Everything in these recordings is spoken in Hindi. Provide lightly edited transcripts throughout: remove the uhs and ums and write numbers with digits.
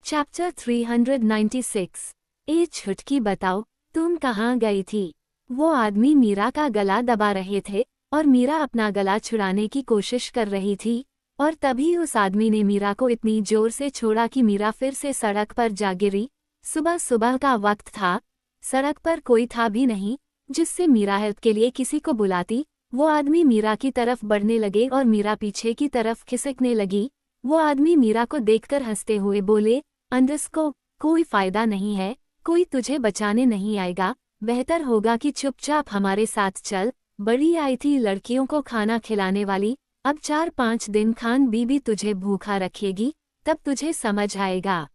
चैप्टर 396। ए छुटकी बताओ, तुम कहाँ गई थी? वो आदमी मीरा का गला दबा रहे थे और मीरा अपना गला छुड़ाने की कोशिश कर रही थी, और तभी उस आदमी ने मीरा को इतनी जोर से छोड़ा कि मीरा फिर से सड़क पर जा गिरी। सुबह सुबह का वक्त था, सड़क पर कोई था भी नहीं जिससे मीरा हेल्प के लिए किसी को बुलाती। वो आदमी मीरा की तरफ बढ़ने लगे और मीरा पीछे की तरफ खिसकने लगी। वो आदमी मीरा को देखकर हंसते हुए बोले, अंडरस्को, कोई फायदा नहीं है, कोई तुझे बचाने नहीं आएगा, बेहतर होगा कि चुपचाप हमारे साथ चल। बड़ी आई थी लड़कियों को खाना खिलाने वाली, अब 4-5 दिन खान बीबी तुझे भूखा रखेगी, तब तुझे समझ आएगा।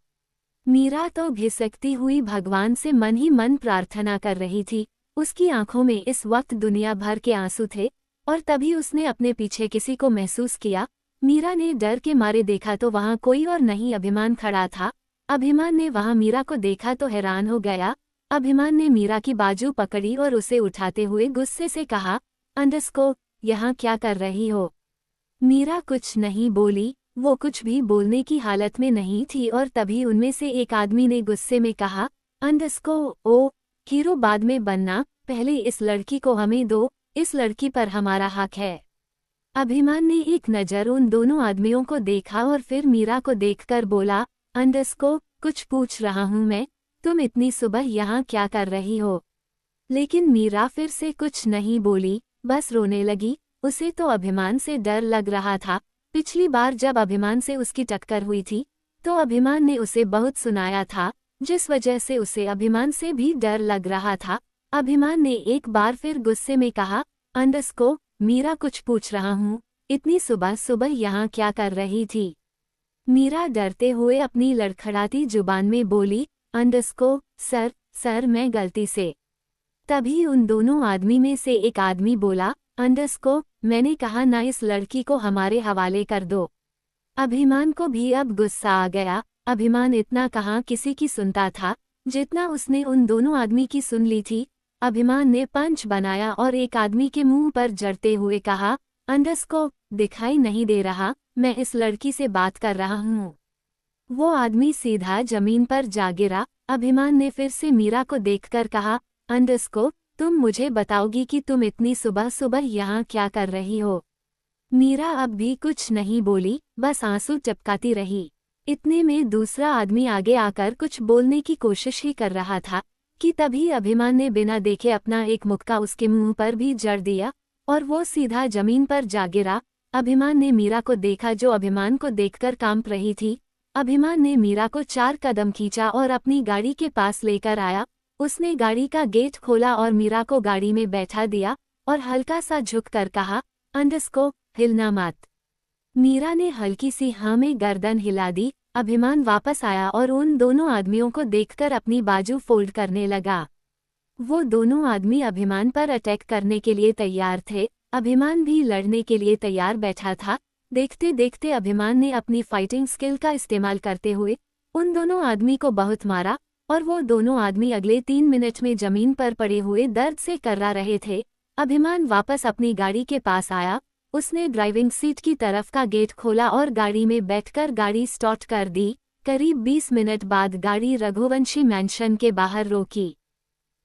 मीरा तो घिसकती हुई भगवान से मन ही मन प्रार्थना कर रही थी। उसकी आंखों में इस वक्त दुनिया भर के आंसू थे, और तभी उसने अपने पीछे किसी को महसूस किया। मीरा ने डर के मारे देखा तो वहां कोई और नहीं, अभिमान खड़ा था। अभिमान ने वहां मीरा को देखा तो हैरान हो गया। अभिमान ने मीरा की बाजू पकड़ी और उसे उठाते हुए गुस्से से कहा, अंडरस्को, यहाँ क्या कर रही हो? मीरा कुछ नहीं बोली, वो कुछ भी बोलने की हालत में नहीं थी, और तभी उनमें से एक आदमी ने गुस्से में कहा, अंडरस्को, ओ हीरो बाद में बनना, पहले इस लड़की को हमें दो, इस लड़की पर हमारा हक है। अभिमान ने एक नज़र उन दोनों आदमियों को देखा और फिर मीरा को देखकर बोला, अंडरस्को, कुछ पूछ रहा हूँ मैं, तुम इतनी सुबह यहाँ क्या कर रही हो? लेकिन मीरा फिर से कुछ नहीं बोली, बस रोने लगी। उसे तो अभिमान से डर लग रहा था। पिछली बार जब अभिमान से उसकी टक्कर हुई थी तो अभिमान ने उसे बहुत सुनाया था, जिस वजह से उसे अभिमान से भी डर लग रहा था। अभिमान ने एक बार फिर गुस्से में कहा, अंडरस्को, मीरा कुछ पूछ रहा हूँ, इतनी सुबह सुबह यहाँ क्या कर रही थी? मीरा डरते हुए अपनी लड़खड़ाती जुबान में बोली, अंडरस्को, सर मैं गलती से। तभी उन दोनों आदमी में से एक आदमी बोला, अंडरस्को, मैंने कहा ना, इस लड़की को हमारे हवाले कर दो। अभिमान को भी अब गुस्सा आ गया। अभिमान इतना कहाँ किसी की सुनता था जितना उसने उन दोनों आदमी की सुन ली थी। अभिमान ने पंच बनाया और एक आदमी के मुंह पर जड़ते हुए कहा, अंडरस्को, दिखाई नहीं दे रहा, मैं इस लड़की से बात कर रहा हूँ। वो आदमी सीधा जमीन पर जा गिरा। अभिमान ने फिर से मीरा को देखकर कहा, अंडरस्को, तुम मुझे बताओगी कि तुम इतनी सुबह सुबह यहाँ क्या कर रही हो? मीरा अब भी कुछ नहीं बोली, बस आंसू टपकाती रही। इतने में दूसरा आदमी आगे आकर कुछ बोलने की कोशिश ही कर रहा था कि तभी अभिमान ने बिना देखे अपना एक मुक्का उसके मुंह पर भी जड़ दिया और वो सीधा जमीन पर जा गिरा। अभिमान ने मीरा को देखा जो अभिमान को देखकर कांप रही थी। अभिमान ने मीरा को 4 कदम खींचा और अपनी गाड़ी के पास लेकर आया। उसने गाड़ी का गेट खोला और मीरा को गाड़ी में बैठा दिया और हल्का सा झुककर कहा, अंडरस्को, हिलना मत। मीरा ने हल्की सी हाँ में गर्दन हिला दी। अभिमान वापस आया और उन दोनों आदमियों को देखकर अपनी बाजू फोल्ड करने लगा। वो दोनों आदमी अभिमान पर अटैक करने के लिए तैयार थे। अभिमान भी लड़ने के लिए तैयार बैठा था। देखते देखते अभिमान ने अपनी फाइटिंग स्किल का इस्तेमाल करते हुए उन दोनों आदमी को बहुत मारा, और वो दोनों आदमी अगले 3 मिनट में जमीन पर पड़े हुए दर्द से कर्रा रहे थे। अभिमान वापस अपनी गाड़ी के पास आया। उसने ड्राइविंग सीट की तरफ का गेट खोला और गाड़ी में बैठकर गाड़ी स्टार्ट कर दी। करीब 20 मिनट बाद गाड़ी रघुवंशी मैंशन के बाहर रोकी।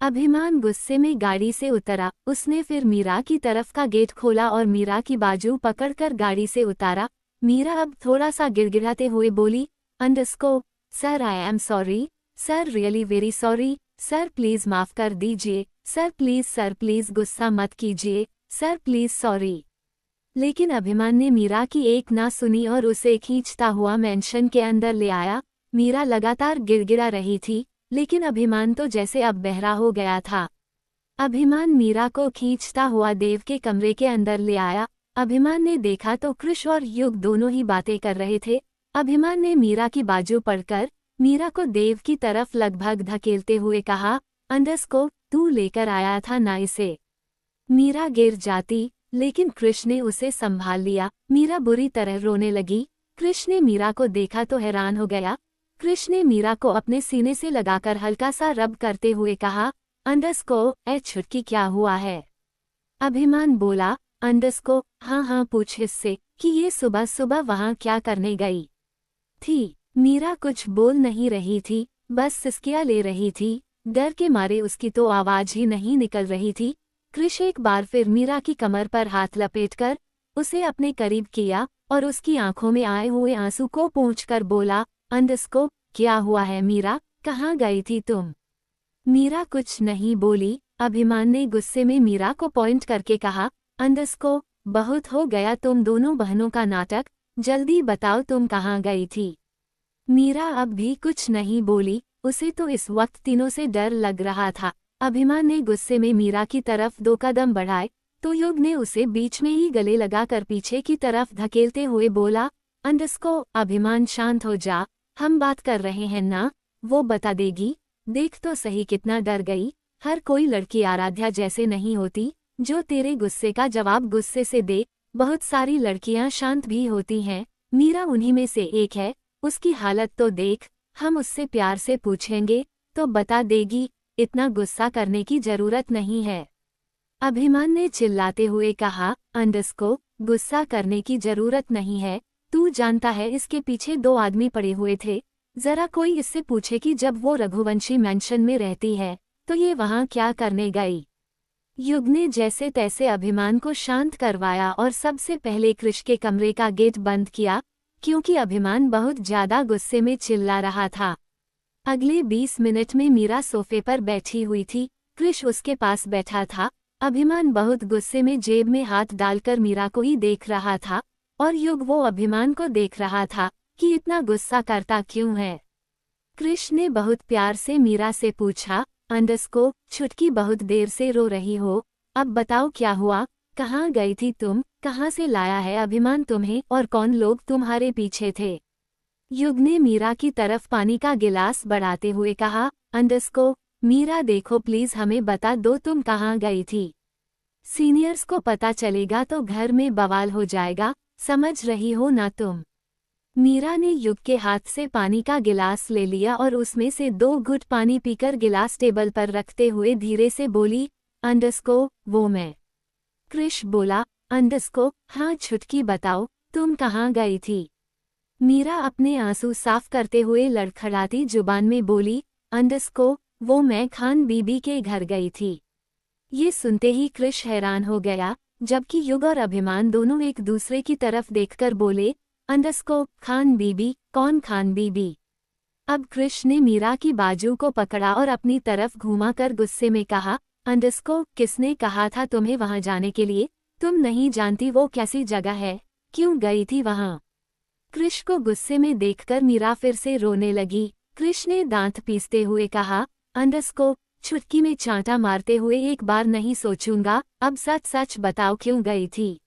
अभिमान गुस्से में गाड़ी से उतरा। उसने फिर मीरा की तरफ का गेट खोला और मीरा की बाजू पकड़कर गाड़ी से उतारा। मीरा अब थोड़ा सा गिड़गिड़ाते हुए बोली, अंडरस्को, sir I am sorry, sir really very sorry, sir please माफ कर दीजिए, सर प्लीज गुस्सा मत कीजिए, सर प्लीज सॉरी। लेकिन अभिमान ने मीरा की एक ना सुनी और उसे खींचता हुआ मेंशन के अंदर ले आया। मीरा लगातार गिड़गिड़ा रही थी, लेकिन अभिमान तो जैसे अब बहरा हो गया था। अभिमान मीरा को खींचता हुआ देव के कमरे के अंदर ले आया। अभिमान ने देखा तो कृष और युग दोनों ही बातें कर रहे थे। अभिमान ने मीरा की बाजू पकड़कर मीरा को देव की तरफ लगभग धकेलते हुए कहा, अंडरस्को, तू लेकर आया था ना इसे। मीरा गिर जाती, लेकिन कृष ने उसे संभाल लिया। मीरा बुरी तरह रोने लगी। कृष ने मीरा को देखा तो हैरान हो गया। कृष ने मीरा को अपने सीने से लगाकर हल्का सा रब करते हुए कहा, अंडरस्को, ए छुटकी, क्या हुआ है? अभिमान बोला, अंडरस्को, हाँ पूछ इससे कि ये सुबह सुबह वहाँ क्या करने गई थी। मीरा कुछ बोल नहीं रही थी, बस सिसकियां ले रही थी। डर के मारे उसकी तो आवाज ही नहीं निकल रही थी। कृष एक बार फिर मीरा की कमर पर हाथ लपेटकर उसे अपने करीब किया और उसकी आंखों में आए हुए आंसू को पोंछकर बोला, अंडस्को, क्या हुआ है मीरा, कहाँ गई थी तुम? मीरा कुछ नहीं बोली। अभिमान ने गुस्से में मीरा को पॉइंट करके कहा, अंडस्को, बहुत हो गया तुम दोनों बहनों का नाटक, जल्दी बताओ तुम कहाँ गई थी। मीरा अब भी कुछ नहीं बोली, उसे तो इस वक्त तीनों से डर लग रहा था। अभिमान ने गुस्से में मीरा की तरफ 2 कदम बढ़ाए तो युग ने उसे बीच में ही गले लगाकर पीछे की तरफ धकेलते हुए बोला, अंडस्को, अभिमान शांत हो जा, हम बात कर रहे हैं ना, वो बता देगी। देख तो सही कितना डर गई। हर कोई लड़की आराध्या जैसे नहीं होती जो तेरे गुस्से का जवाब गुस्से से दे। बहुत सारी लड़कियां शांत भी होती हैं, मीरा उन्हीं में से एक है। उसकी हालत तो देख, हम उससे प्यार से पूछेंगे तो बता देगी, इतना गुस्सा करने की जरूरत नहीं है। अभिमान ने चिल्लाते हुए कहा, अंडस्को, गुस्सा करने की जरूरत नहीं है, तू जानता है इसके पीछे 2 आदमी पड़े हुए थे। जरा कोई इससे पूछे कि जब वो रघुवंशी मैंशन में रहती है तो ये वहां क्या करने गई। युग ने जैसे तैसे अभिमान को शांत करवाया और सबसे पहले कृष के कमरे का गेट बंद किया, क्योंकि अभिमान बहुत ज्यादा गुस्से में चिल्ला रहा था। अगले 20 मिनट में मीरा सोफे पर बैठी हुई थी, कृष उसके पास बैठा था। अभिमान बहुत गुस्से में जेब में हाथ डालकर मीरा को ही देख रहा था और युग वो अभिमान को देख रहा था कि इतना गुस्सा करता क्यों है। कृष ने बहुत प्यार से मीरा से पूछा, अंडस्को, छुटकी बहुत देर से रो रही हो, अब बताओ क्या हुआ, कहाँ गई थी तुम, कहाँ से लाया है अभिमान तुम्हें और कौन लोग तुम्हारे पीछे थे। युग ने मीरा की तरफ पानी का गिलास बढ़ाते हुए कहा, अंडस्को, मीरा देखो प्लीज हमें बता दो तुम कहाँ गई थी। सीनियर्स को पता चलेगा तो घर में बवाल हो जाएगा, समझ रही हो ना तुम। मीरा ने युग के हाथ से पानी का गिलास ले लिया और उसमें से 2 घुट पानी पीकर गिलास टेबल पर रखते हुए धीरे से बोली, अंडस्को, वो मैं। कृष बोला, अंडस्को, हाँ छुटकी बताओ, तुम कहाँ गई थी। मीरा अपने आंसू साफ करते हुए लड़खड़ाती जुबान में बोली, अंडस्को, वो मैं खान बीबी के घर गई थी। ये सुनते ही कृष हैरान हो गया, जबकि युग और अभिमान दोनों एक दूसरे की तरफ देखकर बोले, अंडस्को, खान बीबी, कौन खान बीबी। अब कृष ने मीरा की बाजू को पकड़ा और अपनी तरफ घुमाकर गुस्से में कहा, अंडस्को, किसने कहा था तुम्हें वहां जाने के लिए, तुम नहीं जानती वो कैसी जगह है, क्यों गई थी वहां। कृष को गुस्से में देखकर मीरा फिर से रोने लगी। कृष ने दांत पीसते हुए कहा, अंडस्को, छुटकी में चांटा मारते हुए एक बार नहीं सोचूंगा, अब सच सच बताओ क्यों गई थी।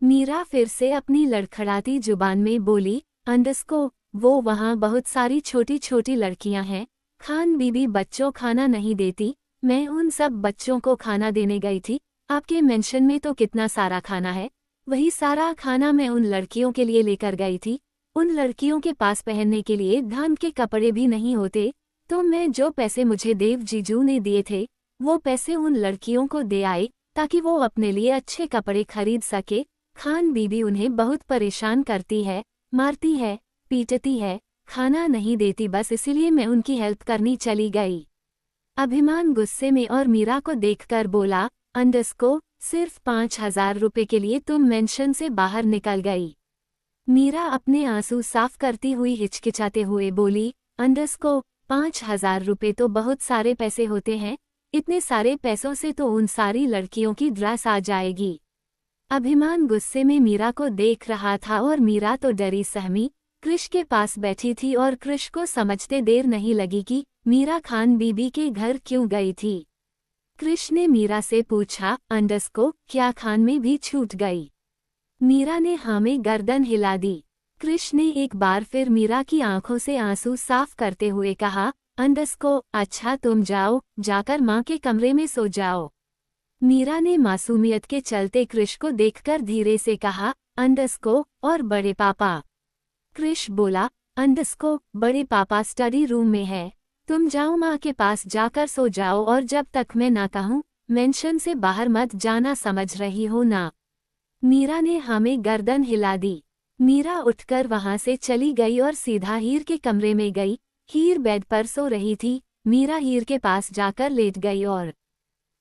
मीरा फिर से अपनी लड़खड़ाती जुबान में बोली, अंडस्को, वो वहाँ बहुत सारी छोटी छोटी लड़कियां हैं, खान बीबी बच्चों खाना नहीं देती, मैं उन सब बच्चों को खाना देने गई थी। आपके मेंशन में तो कितना सारा खाना है, वही सारा खाना मैं उन लड़कियों के लिए लेकर गई थी। उन लड़कियों के पास पहनने के लिए ढंग के कपड़े भी नहीं होते, तो मैं जो पैसे मुझे देव जीजू ने दिए थे वो पैसे उन लड़कियों को दे आई ताकि वो अपने लिए अच्छे कपड़े खरीद सके। खान बीबी उन्हें बहुत परेशान करती है, मारती है, पीटती है, खाना नहीं देती, बस इसीलिए मैं उनकी हेल्प करनी चली गई। अभिमान गुस्से में और मीरा को देखकर बोला, अंडस्को, सिर्फ 5,000 रुपये के लिए तुम मेंशन से बाहर निकल गई। मीरा अपने आंसू साफ करती हुई हिचकिचाते हुए बोली, अंडस्को, 5,000 रुपये तो बहुत सारे पैसे होते हैं, इतने सारे पैसों से तो उन सारी लड़कियों की ड्रेस आ जाएगी। अभिमान गुस्से में मीरा को देख रहा था और मीरा तो डरी सहमी कृष के पास बैठी थी और कृष को समझते देर नहीं लगी कि मीरा खान बीबी के घर क्यों गई थी। कृष ने मीरा से पूछा, अंडस्को, क्या खान में भी छूट गई। मीरा ने हाँ में गर्दन हिला दी। कृष ने एक बार फिर मीरा की आंखों से आंसू साफ करते हुए कहा, अंडस्को, अच्छा तुम जाओ, जाकर माँ के कमरे में सो जाओ। मीरा ने मासूमियत के चलते कृष को देखकर धीरे से कहा, अंडस्को, और बड़े पापा। कृष बोला, अंडस्को, बड़े पापा स्टडी रूम में है, तुम जाओ माँ के पास जाकर सो जाओ और जब तक मैं ना कहूँ मेंशन से बाहर मत जाना, समझ रही हो ना। मीरा ने हाँ में गर्दन हिला दी। मीरा उठकर वहां से चली गई और सीधा हीर के कमरे में गई। हीर बेड पर सो रही थी। मीरा हीर के पास जाकर लेट गई और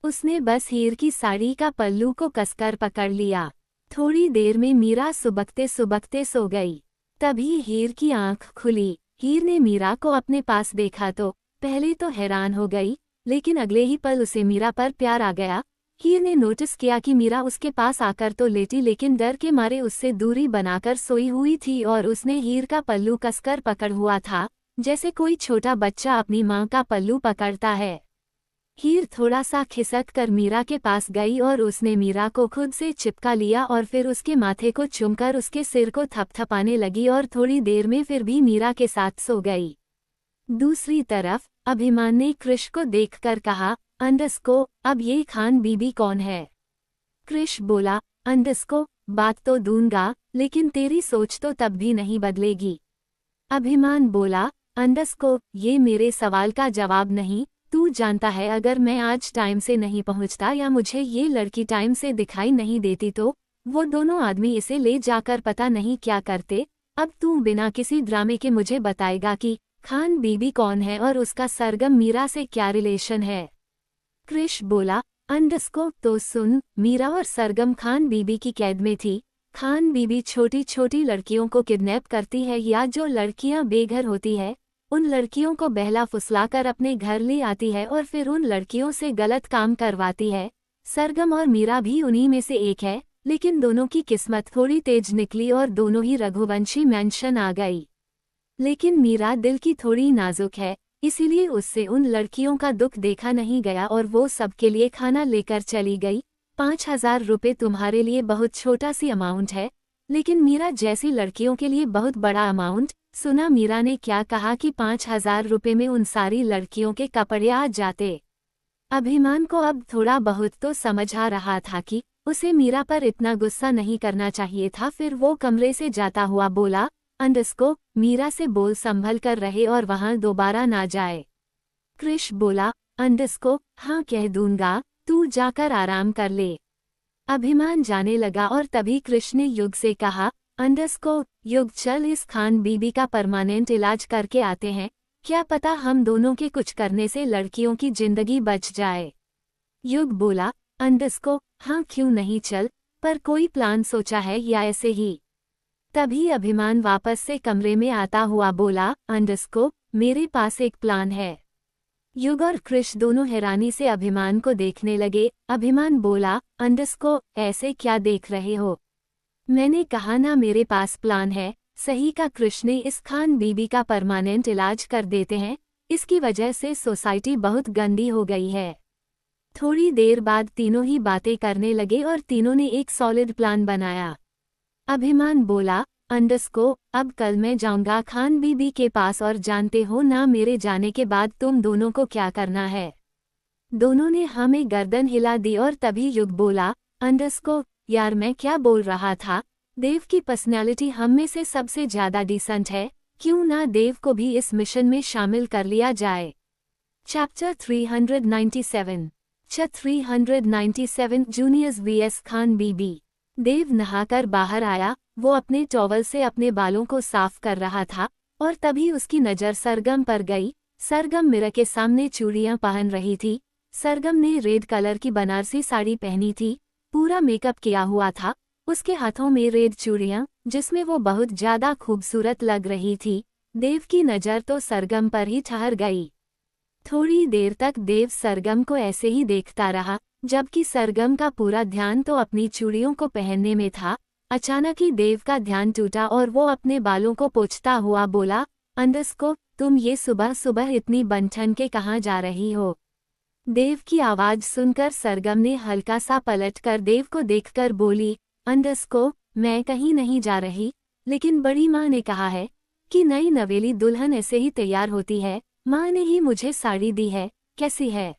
उसने बस हीर की साड़ी का पल्लू को कसकर पकड़ लिया। थोड़ी देर में मीरा सुबकते सुबकते सो गई। तभी हीर की आंख खुली। हीर ने मीरा को अपने पास देखा तो पहले तो हैरान हो गई, लेकिन अगले ही पल उसे मीरा पर प्यार आ गया। हीर ने नोटिस किया कि मीरा उसके पास आकर तो लेटी, लेकिन डर के मारे उससे दूरी बनाकर सोई हुई थी और उसने हीर का पल्लू कसकर पकड़ हुआ था, जैसे कोई छोटा बच्चा अपनी मां का पल्लू पकड़ता है। हीर थोड़ा सा खिसक कर मीरा के पास गई और उसने मीरा को खुद से चिपका लिया और फिर उसके माथे को चूमकर उसके सिर को थपथपाने लगी और थोड़ी देर में फिर भी मीरा के साथ सो गई। दूसरी तरफ अभिमान ने कृष को देखकर कहा, अंडस्को, अब ये खान बीबी कौन है? कृष बोला, अंडस्को, बात तो दूंगा, लेकिन तेरी सोच तो तब भी नहीं बदलेगी। अभिमान बोला, अंडस्को, ये मेरे सवाल का जवाब नहीं। तू जानता है अगर मैं आज टाइम से नहीं पहुंचता या मुझे ये लड़की टाइम से दिखाई नहीं देती तो वो दोनों आदमी इसे ले जाकर पता नहीं क्या करते। अब तू बिना किसी ड्रामे के मुझे बताएगा कि खान बीबी कौन है और उसका सरगम मीरा से क्या रिलेशन है? कृष बोला, अंडस्को, तो सुन, मीरा और सरगम खान बीबी की कैद में थी। खान बीबी छोटी छोटी लड़कियों को किडनैप करती है या जो लड़कियां बेघर होती है उन लड़कियों को बहला फुसलाकर अपने घर ले आती है और फिर उन लड़कियों से गलत काम करवाती है। सरगम और मीरा भी उन्हीं में से एक है, लेकिन दोनों की किस्मत थोड़ी तेज निकली और दोनों ही रघुवंशी मैंशन आ गई। लेकिन मीरा दिल की थोड़ी नाजुक है, इसीलिए उससे उन लड़कियों का दुख देखा नहीं गया और वो सबके लिए खाना लेकर चली गई। 5,000 रुपये तुम्हारे लिए बहुत छोटा सी अमाउंट है, लेकिन मीरा जैसी लड़कियों के लिए बहुत बड़ा अमाउंट। सुना मीरा ने क्या कहा कि 5,000 रुपये में उन सारी लड़कियों के कपड़े आ जाते। अभिमान को अब थोड़ा बहुत तो समझ आ रहा था कि उसे मीरा पर इतना गुस्सा नहीं करना चाहिए था। फिर वो कमरे से जाता हुआ बोला, अंडस्को, मीरा से बोल संभल कर रहे और वहां दोबारा ना जाए। कृष बोला, अंडस्को, हाँ कह दूंगा, तू जाकर आराम कर ले। अभिमान जाने लगा और तभी कृष ने युग से कहा, अंडस्को, युग चल इस खान बीबी का परमानेंट इलाज करके आते हैं, क्या पता हम दोनों के कुछ करने से लड़कियों की जिंदगी बच जाए। युग बोला, अंडस्को, हाँ क्यों नहीं, चल, पर कोई प्लान सोचा है या ऐसे ही? तभी अभिमान वापस से कमरे में आता हुआ बोला, अंडस्को, मेरे पास एक प्लान है। युग और कृष दोनों हैरानी से अभिमान को देखने लगे। अभिमान बोला, अंडस्को, ऐसे क्या देख रहे हो? मैंने कहा ना मेरे पास प्लान है। सही का कृष ने इस खान बीबी का परमानेंट इलाज कर देते हैं, इसकी वजह से सोसाइटी बहुत गंदी हो गई है। थोड़ी देर बाद तीनों ही बातें करने लगे और तीनों ने एक सॉलिड प्लान बनाया। अभिमान बोला, अंडस्को, अब कल मैं जाऊंगा खान बीबी के पास और जानते हो ना मेरे जाने के बाद तुम दोनों को क्या करना है? दोनों ने हमें गर्दन हिला दी और तभी युग बोला, अंडस्को, यार मैं क्या बोल रहा था, देव की पर्सनैलिटी हम में से सबसे ज्यादा डिसेंट है, क्यों ना देव को भी इस मिशन में शामिल कर लिया जाए। चैप्टर 397 397 जूनियर्स वीएस खान बीबी। देव नहाकर बाहर आया। वो अपने टॉवल से अपने बालों को साफ कर रहा था और तभी उसकी नज़र सरगम पर गई। सरगम मिरर के सामने चूड़ियां पहन रही थी। सरगम ने रेड कलर की बनारसी साड़ी पहनी थी, पूरा मेकअप किया हुआ था। उसके हाथों में रेड चूड़ियां, जिसमें वो बहुत ज्यादा खूबसूरत लग रही थी। देव की नज़र तो सरगम पर ही ठहर गई। थोड़ी देर तक देव सरगम को ऐसे ही देखता रहा, जबकि सरगम का पूरा ध्यान तो अपनी चूड़ियों को पहनने में था। अचानक ही देव का ध्यान टूटा और वो अपने बालों को पोंछता हुआ बोला, अंडस्को, तुम ये सुबह सुबह इतनी बन-ठन के कहाँ जा रही हो? देव की आवाज़ सुनकर सरगम ने हल्का सा पलटकर देव को देखकर बोली, अंडस्को, मैं कहीं नहीं जा रही, लेकिन बड़ी माँ ने कहा है कि नई नवेली दुल्हन ऐसे ही तैयार होती है। माँ ने ही मुझे साड़ी दी है, कैसी है?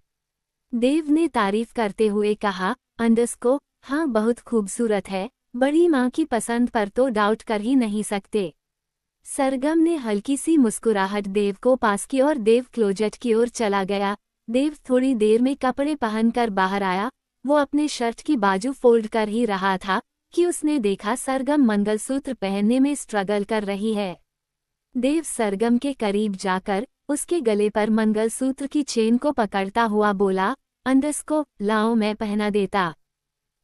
देव ने तारीफ करते हुए कहा, अंडस्को, हाँ बहुत खूबसूरत है, बड़ी माँ की पसंद पर तो डाउट कर ही नहीं सकते। सरगम ने हल्की सी मुस्कुराहट देव को पास की और देव क्लोजेट की ओर चला गया। देव थोड़ी देर में कपड़े पहनकर बाहर आया। वो अपने शर्ट की बाजू फोल्ड कर ही रहा था कि उसने देखा सरगम मंगलसूत्र पहनने में स्ट्रगल कर रही है। देव सरगम के करीब जाकर उसके गले पर मंगलसूत्र की चेन को पकड़ता हुआ बोला, अंडरस्को, लाओ मैं पहना देता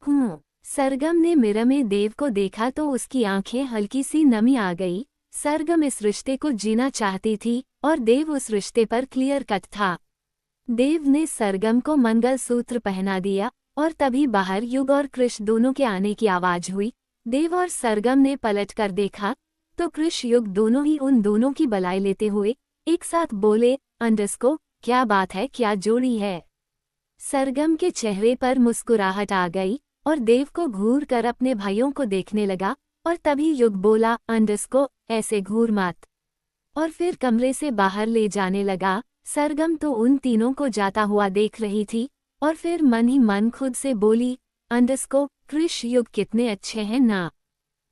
हूँ। सरगम ने मिरर में देव को देखा तो उसकी आंखें हल्की सी नमी आ गई। सरगम इस रिश्ते को जीना चाहती थी और देव उस रिश्ते पर क्लियर कट था। देव ने सरगम को मंगलसूत्र पहना दिया और तभी बाहर युग और कृष दोनों के आने की आवाज हुई। देव और सरगम ने पलट कर देखा तो कृष युग दोनों ही उन दोनों की बलाई लेते हुए एक साथ बोले, अंडरस्को, क्या बात है, क्या जोड़ी है। सरगम के चेहरे पर मुस्कुराहट आ गई और देव को घूर कर अपने भाइयों को देखने लगा और तभी युग बोला, अंडरस्को, ऐसे घूर मत, और फिर कमरे से बाहर ले जाने लगा। सरगम तो उन तीनों को जाता हुआ देख रही थी और फिर मन ही मन खुद से बोली, अंडरस्को, कृष युग कितने अच्छे हैं ना।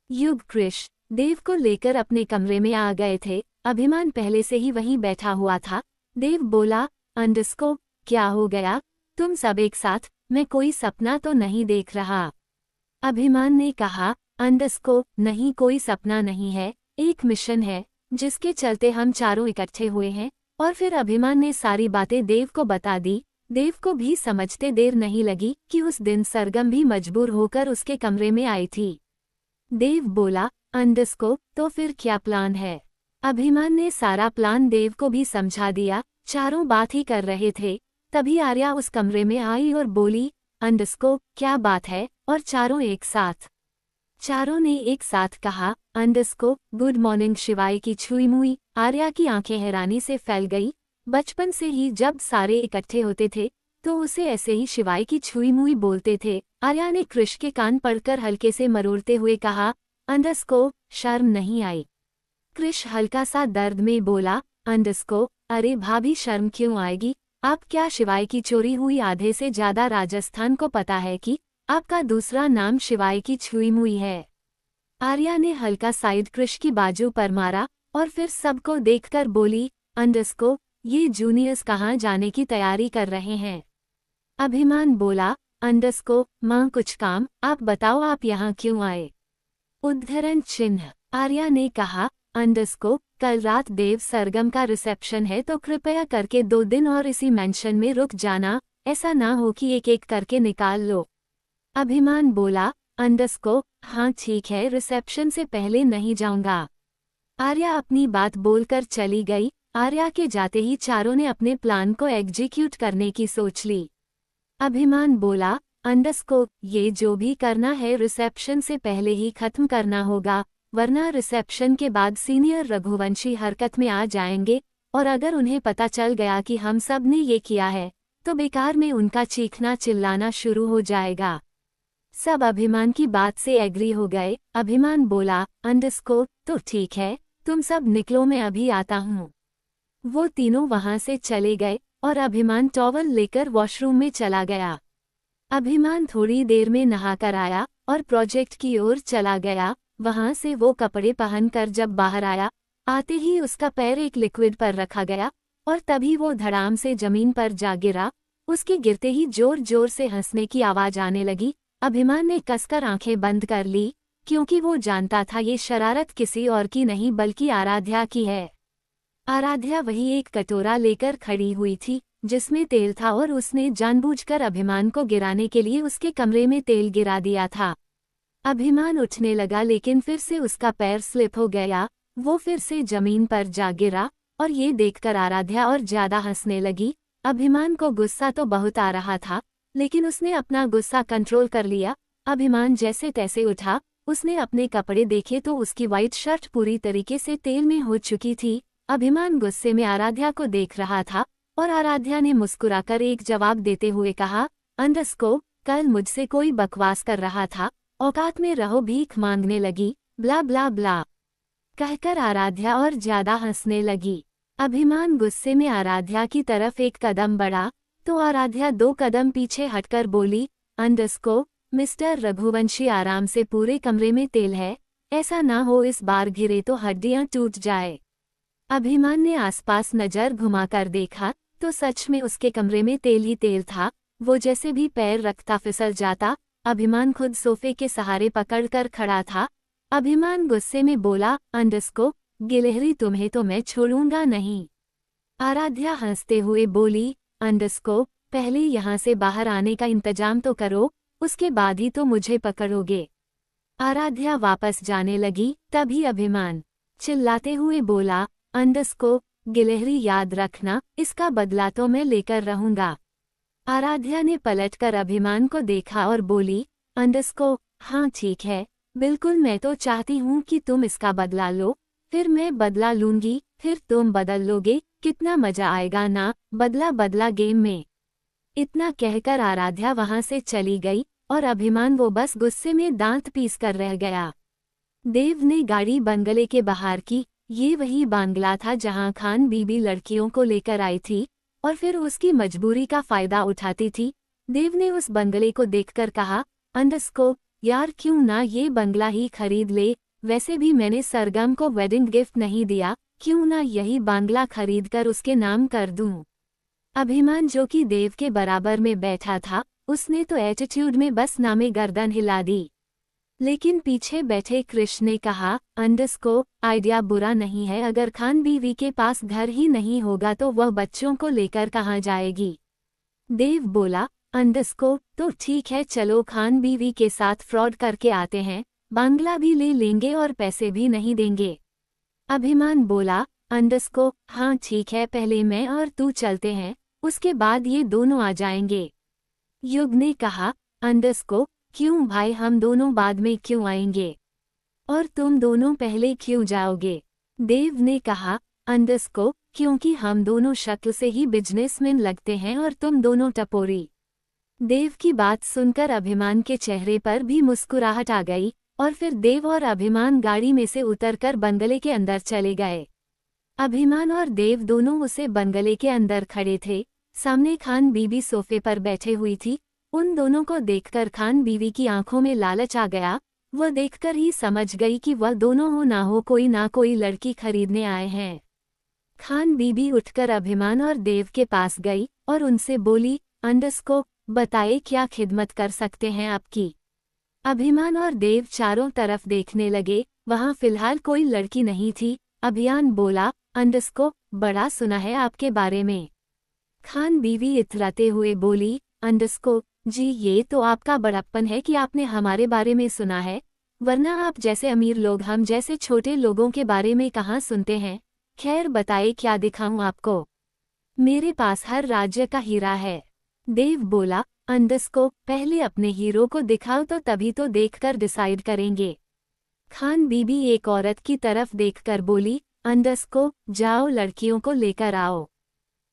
युग कृष देव को लेकर अपने कमरे में आ गए थे। अभिमान पहले से ही वहीं बैठा हुआ था। देव बोला, अंडरस्को, क्या हो गया, तुम सब एक साथ, मैं कोई सपना तो नहीं देख रहा। अभिमान ने कहा, अंडरस्को, नहीं, कोई सपना नहीं है, एक मिशन है जिसके चलते हम चारों इकट्ठे हुए हैं। और फिर अभिमान ने सारी बातें देव को बता दी। देव को भी समझते देर नहीं लगी कि उस दिन सरगम भी मजबूर होकर उसके कमरे में आई थी। देव बोला, अंडरस्को, तो फिर क्या प्लान है। अभिमान ने सारा प्लान देव को भी समझा दिया। चारों बात ही कर रहे थे, तभी आर्या उस कमरे में आई और बोली, अंडरस्को, क्या बात है, और चारों एक साथ। चारों ने एक साथ कहा, अंडरस्को, गुड मॉर्निंग। शिवाय की छुई मुई। आर्या की आंखें हैरानी से फैल गई। बचपन से ही जब सारे इकट्ठे होते थे तो उसे ऐसे ही शिवाय की छुई मुई बोलते थे। आर्या ने कृष के कान पकड़कर हल्के से मरोड़ते हुए कहा, अंडरस्को, शर्म नहीं आई। कृष हल्का सा दर्द में बोला, अंडरस्को, अरे भाभी, शर्म क्यों आएगी, आप क्या शिवाय की चोरी हुई आधे से ज्यादा राजस्थान को पता है कि आपका दूसरा नाम शिवाय की छुई मुई है। आर्या ने हल्का साइड कृष की बाजू पर मारा और फिर सबको देखकर बोली, अंडरस्को, ये जूनियर्स कहाँ जाने की तैयारी कर रहे हैं। अभिमान बोला, अंडरस्को, माँ कुछ काम, आप बताओ आप यहाँ क्यों आए। उद्धरण चिन्ह। आर्या ने कहा, अंडरस्को, कल रात देव सरगम का रिसेप्शन है तो कृपया करके 2 दिन और इसी मेंशन में रुक जाना, ऐसा ना हो कि एक एक करके निकाल लो। अभिमान बोला, अंडरस्को, हाँ ठीक है, रिसेप्शन से पहले नहीं जाऊंगा। आर्या अपनी बात बोलकर चली गई। आर्या के जाते ही चारों ने अपने प्लान को एग्जीक्यूट करने की सोच ली। अभिमान बोला, अंडरस्को, ये जो भी करना है रिसेप्शन से पहले ही खत्म करना होगा, वरना रिसेप्शन के बाद सीनियर रघुवंशी हरकत में आ जाएंगे और अगर उन्हें पता चल गया कि हम सब ने ये किया है तो बेकार में उनका चीखना चिल्लाना शुरू हो जाएगा। सब अभिमान की बात से एग्री हो गए। अभिमान बोला, अंडरस्को, तो ठीक है, तुम सब निकलो, मैं अभी आता हूँ। वो तीनों वहां से चले गए और अभिमान टॉवल लेकर वॉशरूम में चला गया। अभिमान थोड़ी देर में नहाकर आया और प्रोजेक्ट की ओर चला गया। वहां से वो कपड़े पहनकर जब बाहर आया, आते ही उसका पैर एक लिक्विड पर रखा गया और तभी वो धड़ाम से जमीन पर जा गिरा। उसके गिरते ही जोर जोर से हंसने की आवाज आने लगी। अभिमान ने कसकर आंखें बंद कर ली क्योंकि वो जानता था ये शरारत किसी और की नहीं बल्कि आराध्या की है। आराध्या वही एक कटोरा लेकर खड़ी हुई थी जिसमें तेल था और उसने जानबूझकर अभिमान को गिराने के लिए उसके कमरे में तेल गिरा दिया था। अभिमान उठने लगा लेकिन फिर से उसका पैर स्लिप हो गया। वो फिर से जमीन पर जा गिरा और ये देखकर आराध्या और ज्यादा हंसने लगी। अभिमान को गुस्सा तो बहुत आ रहा था लेकिन उसने अपना गुस्सा कंट्रोल कर लिया। अभिमान जैसे तैसे उठा। उसने अपने कपड़े देखे तो उसकी वाइट शर्ट पूरी तरीके से तेल में हो चुकी थी। अभिमान गुस्से में आराध्या को देख रहा था और आराध्या ने मुस्कुराकर एक जवाब देते हुए कहा, अंडरस्को, कल मुझसे कोई बकवास कर रहा था, औकात में रहो, भीख मांगने लगी, ब्ला ब्ला ब्ला कहकर आराध्या और ज्यादा हंसने लगी। अभिमान गुस्से में आराध्या की तरफ एक कदम बढ़ा तो आराध्या 2 कदम पीछे हटकर बोली, अंडरस्को, मिस्टर रघुवंशी, आराम से, पूरे कमरे में तेल है, ऐसा ना हो इस बार गिरे तो हड्डियां टूट जाए। अभिमान ने आसपास नजर घुमाकर देखा तो सच में उसके कमरे में तेल ही तेल था। वो जैसे भी पैर रखता फिसल जाता अभिमान खुद सोफे के सहारे पकड़कर खड़ा था। अभिमान गुस्से में बोला, अंडस्को गिलहरी, तुम्हें तो मैं छोड़ूंगा नहीं। आराध्या हंसते हुए बोली, अंडस्को पहले यहाँ से बाहर आने का इंतजाम तो करो, उसके बाद ही तो मुझे पकड़ोगे। आराध्या वापस जाने लगी, तभी अभिमान चिल्लाते हुए बोला, अंडस्को गिलहरी, याद रखना, इसका बदला तो मैं लेकर रहूंगा। आराध्या ने पलटकर अभिमान को देखा और बोली, अंडस्को हाँ ठीक है, बिल्कुल, मैं तो चाहती हूँ कि तुम इसका बदला लो, फिर मैं बदला लूंगी, फिर तुम बदल लोगे, कितना मजा आएगा ना, बदला बदला गेम में। इतना कहकर आराध्या वहां से चली गई और अभिमान वो बस गुस्से में दांत पीस कर रह गया। देव ने गाड़ी बंगले के बाहर की। ये वही बांग्ला था जहां खान बीबी लड़कियों को लेकर आई थी और फिर उसकी मजबूरी का फायदा उठाती थी। देव ने उस बंगले को देखकर कहा, अंडस्को यार, क्यों ना ये बंगला ही खरीद ले, वैसे भी मैंने सरगम को वेडिंग गिफ्ट नहीं दिया, क्यों ना यही बांग्ला खरीदकर उसके नाम कर दूं। अभिमान जो कि देव के बराबर में बैठा था, उसने तो एटीट्यूड में बस नामे गर्दन हिला दी। लेकिन पीछे बैठे कृष्ण ने कहा, अंडस्को आइडिया बुरा नहीं है, अगर खान बीवी के पास घर ही नहीं होगा तो वह बच्चों को लेकर कहाँ जाएगी। देव बोला, अंडस्को तो ठीक है, चलो खान बीवी के साथ फ्रॉड करके आते हैं, बांग्ला भी ले लेंगे और पैसे भी नहीं देंगे। अभिमान बोला, अंडस्को हाँ ठीक है, पहले मैं और तू चलते हैं, उसके बाद ये दोनों आ जाएंगे। युग ने कहा, अंडस्को क्यों भाई, हम दोनों बाद में क्यों आएंगे, और तुम दोनों पहले क्यों जाओगे। देव ने कहा, अंडस्को क्योंकि हम दोनों शक्ल से ही बिजनेसमैन लगते हैं और तुम दोनों टपोरी। देव की बात सुनकर अभिमान के चेहरे पर भी मुस्कुराहट आ गई और फिर देव और अभिमान गाड़ी में से उतरकर बंगले के अंदर चले गए। अभिमान और देव दोनों उसे बंगले के अंदर खड़े थे। सामने खान बीबी सोफे पर बैठे हुई थी। उन दोनों को देखकर खान बीवी की आंखों में लालच आ गया। वह देखकर ही समझ गई कि वह दोनों हो ना कोई लड़की खरीदने आए हैं। खान बीबी उठकर अभिमान और देव के पास गई और उनसे बोली, अंडस्को बताए क्या खिदमत कर सकते हैं आपकी। अभिमान और देव चारों तरफ देखने लगे, वहां फिलहाल कोई लड़की नहीं थी। अभिमान बोला, अंडस्को बड़ा सुना है आपके बारे में। खान बीवी इतराते हुए बोली, अंडस्को जी, ये तो आपका बड़प्पन है कि आपने हमारे बारे में सुना है, वरना आप जैसे अमीर लोग हम जैसे छोटे लोगों के बारे में कहाँ सुनते हैं। खैर बताइए क्या दिखाऊं आपको। मेरे पास हर राज्य का हीरा है। देव बोला, अंडस्को पहले अपने हीरो को दिखाओ तो तभी तो देखकर डिसाइड करेंगे। खान बीबी एक औरत की तरफ देखकर बोली, अंडस्को जाओ लड़कियों को लेकर आओ।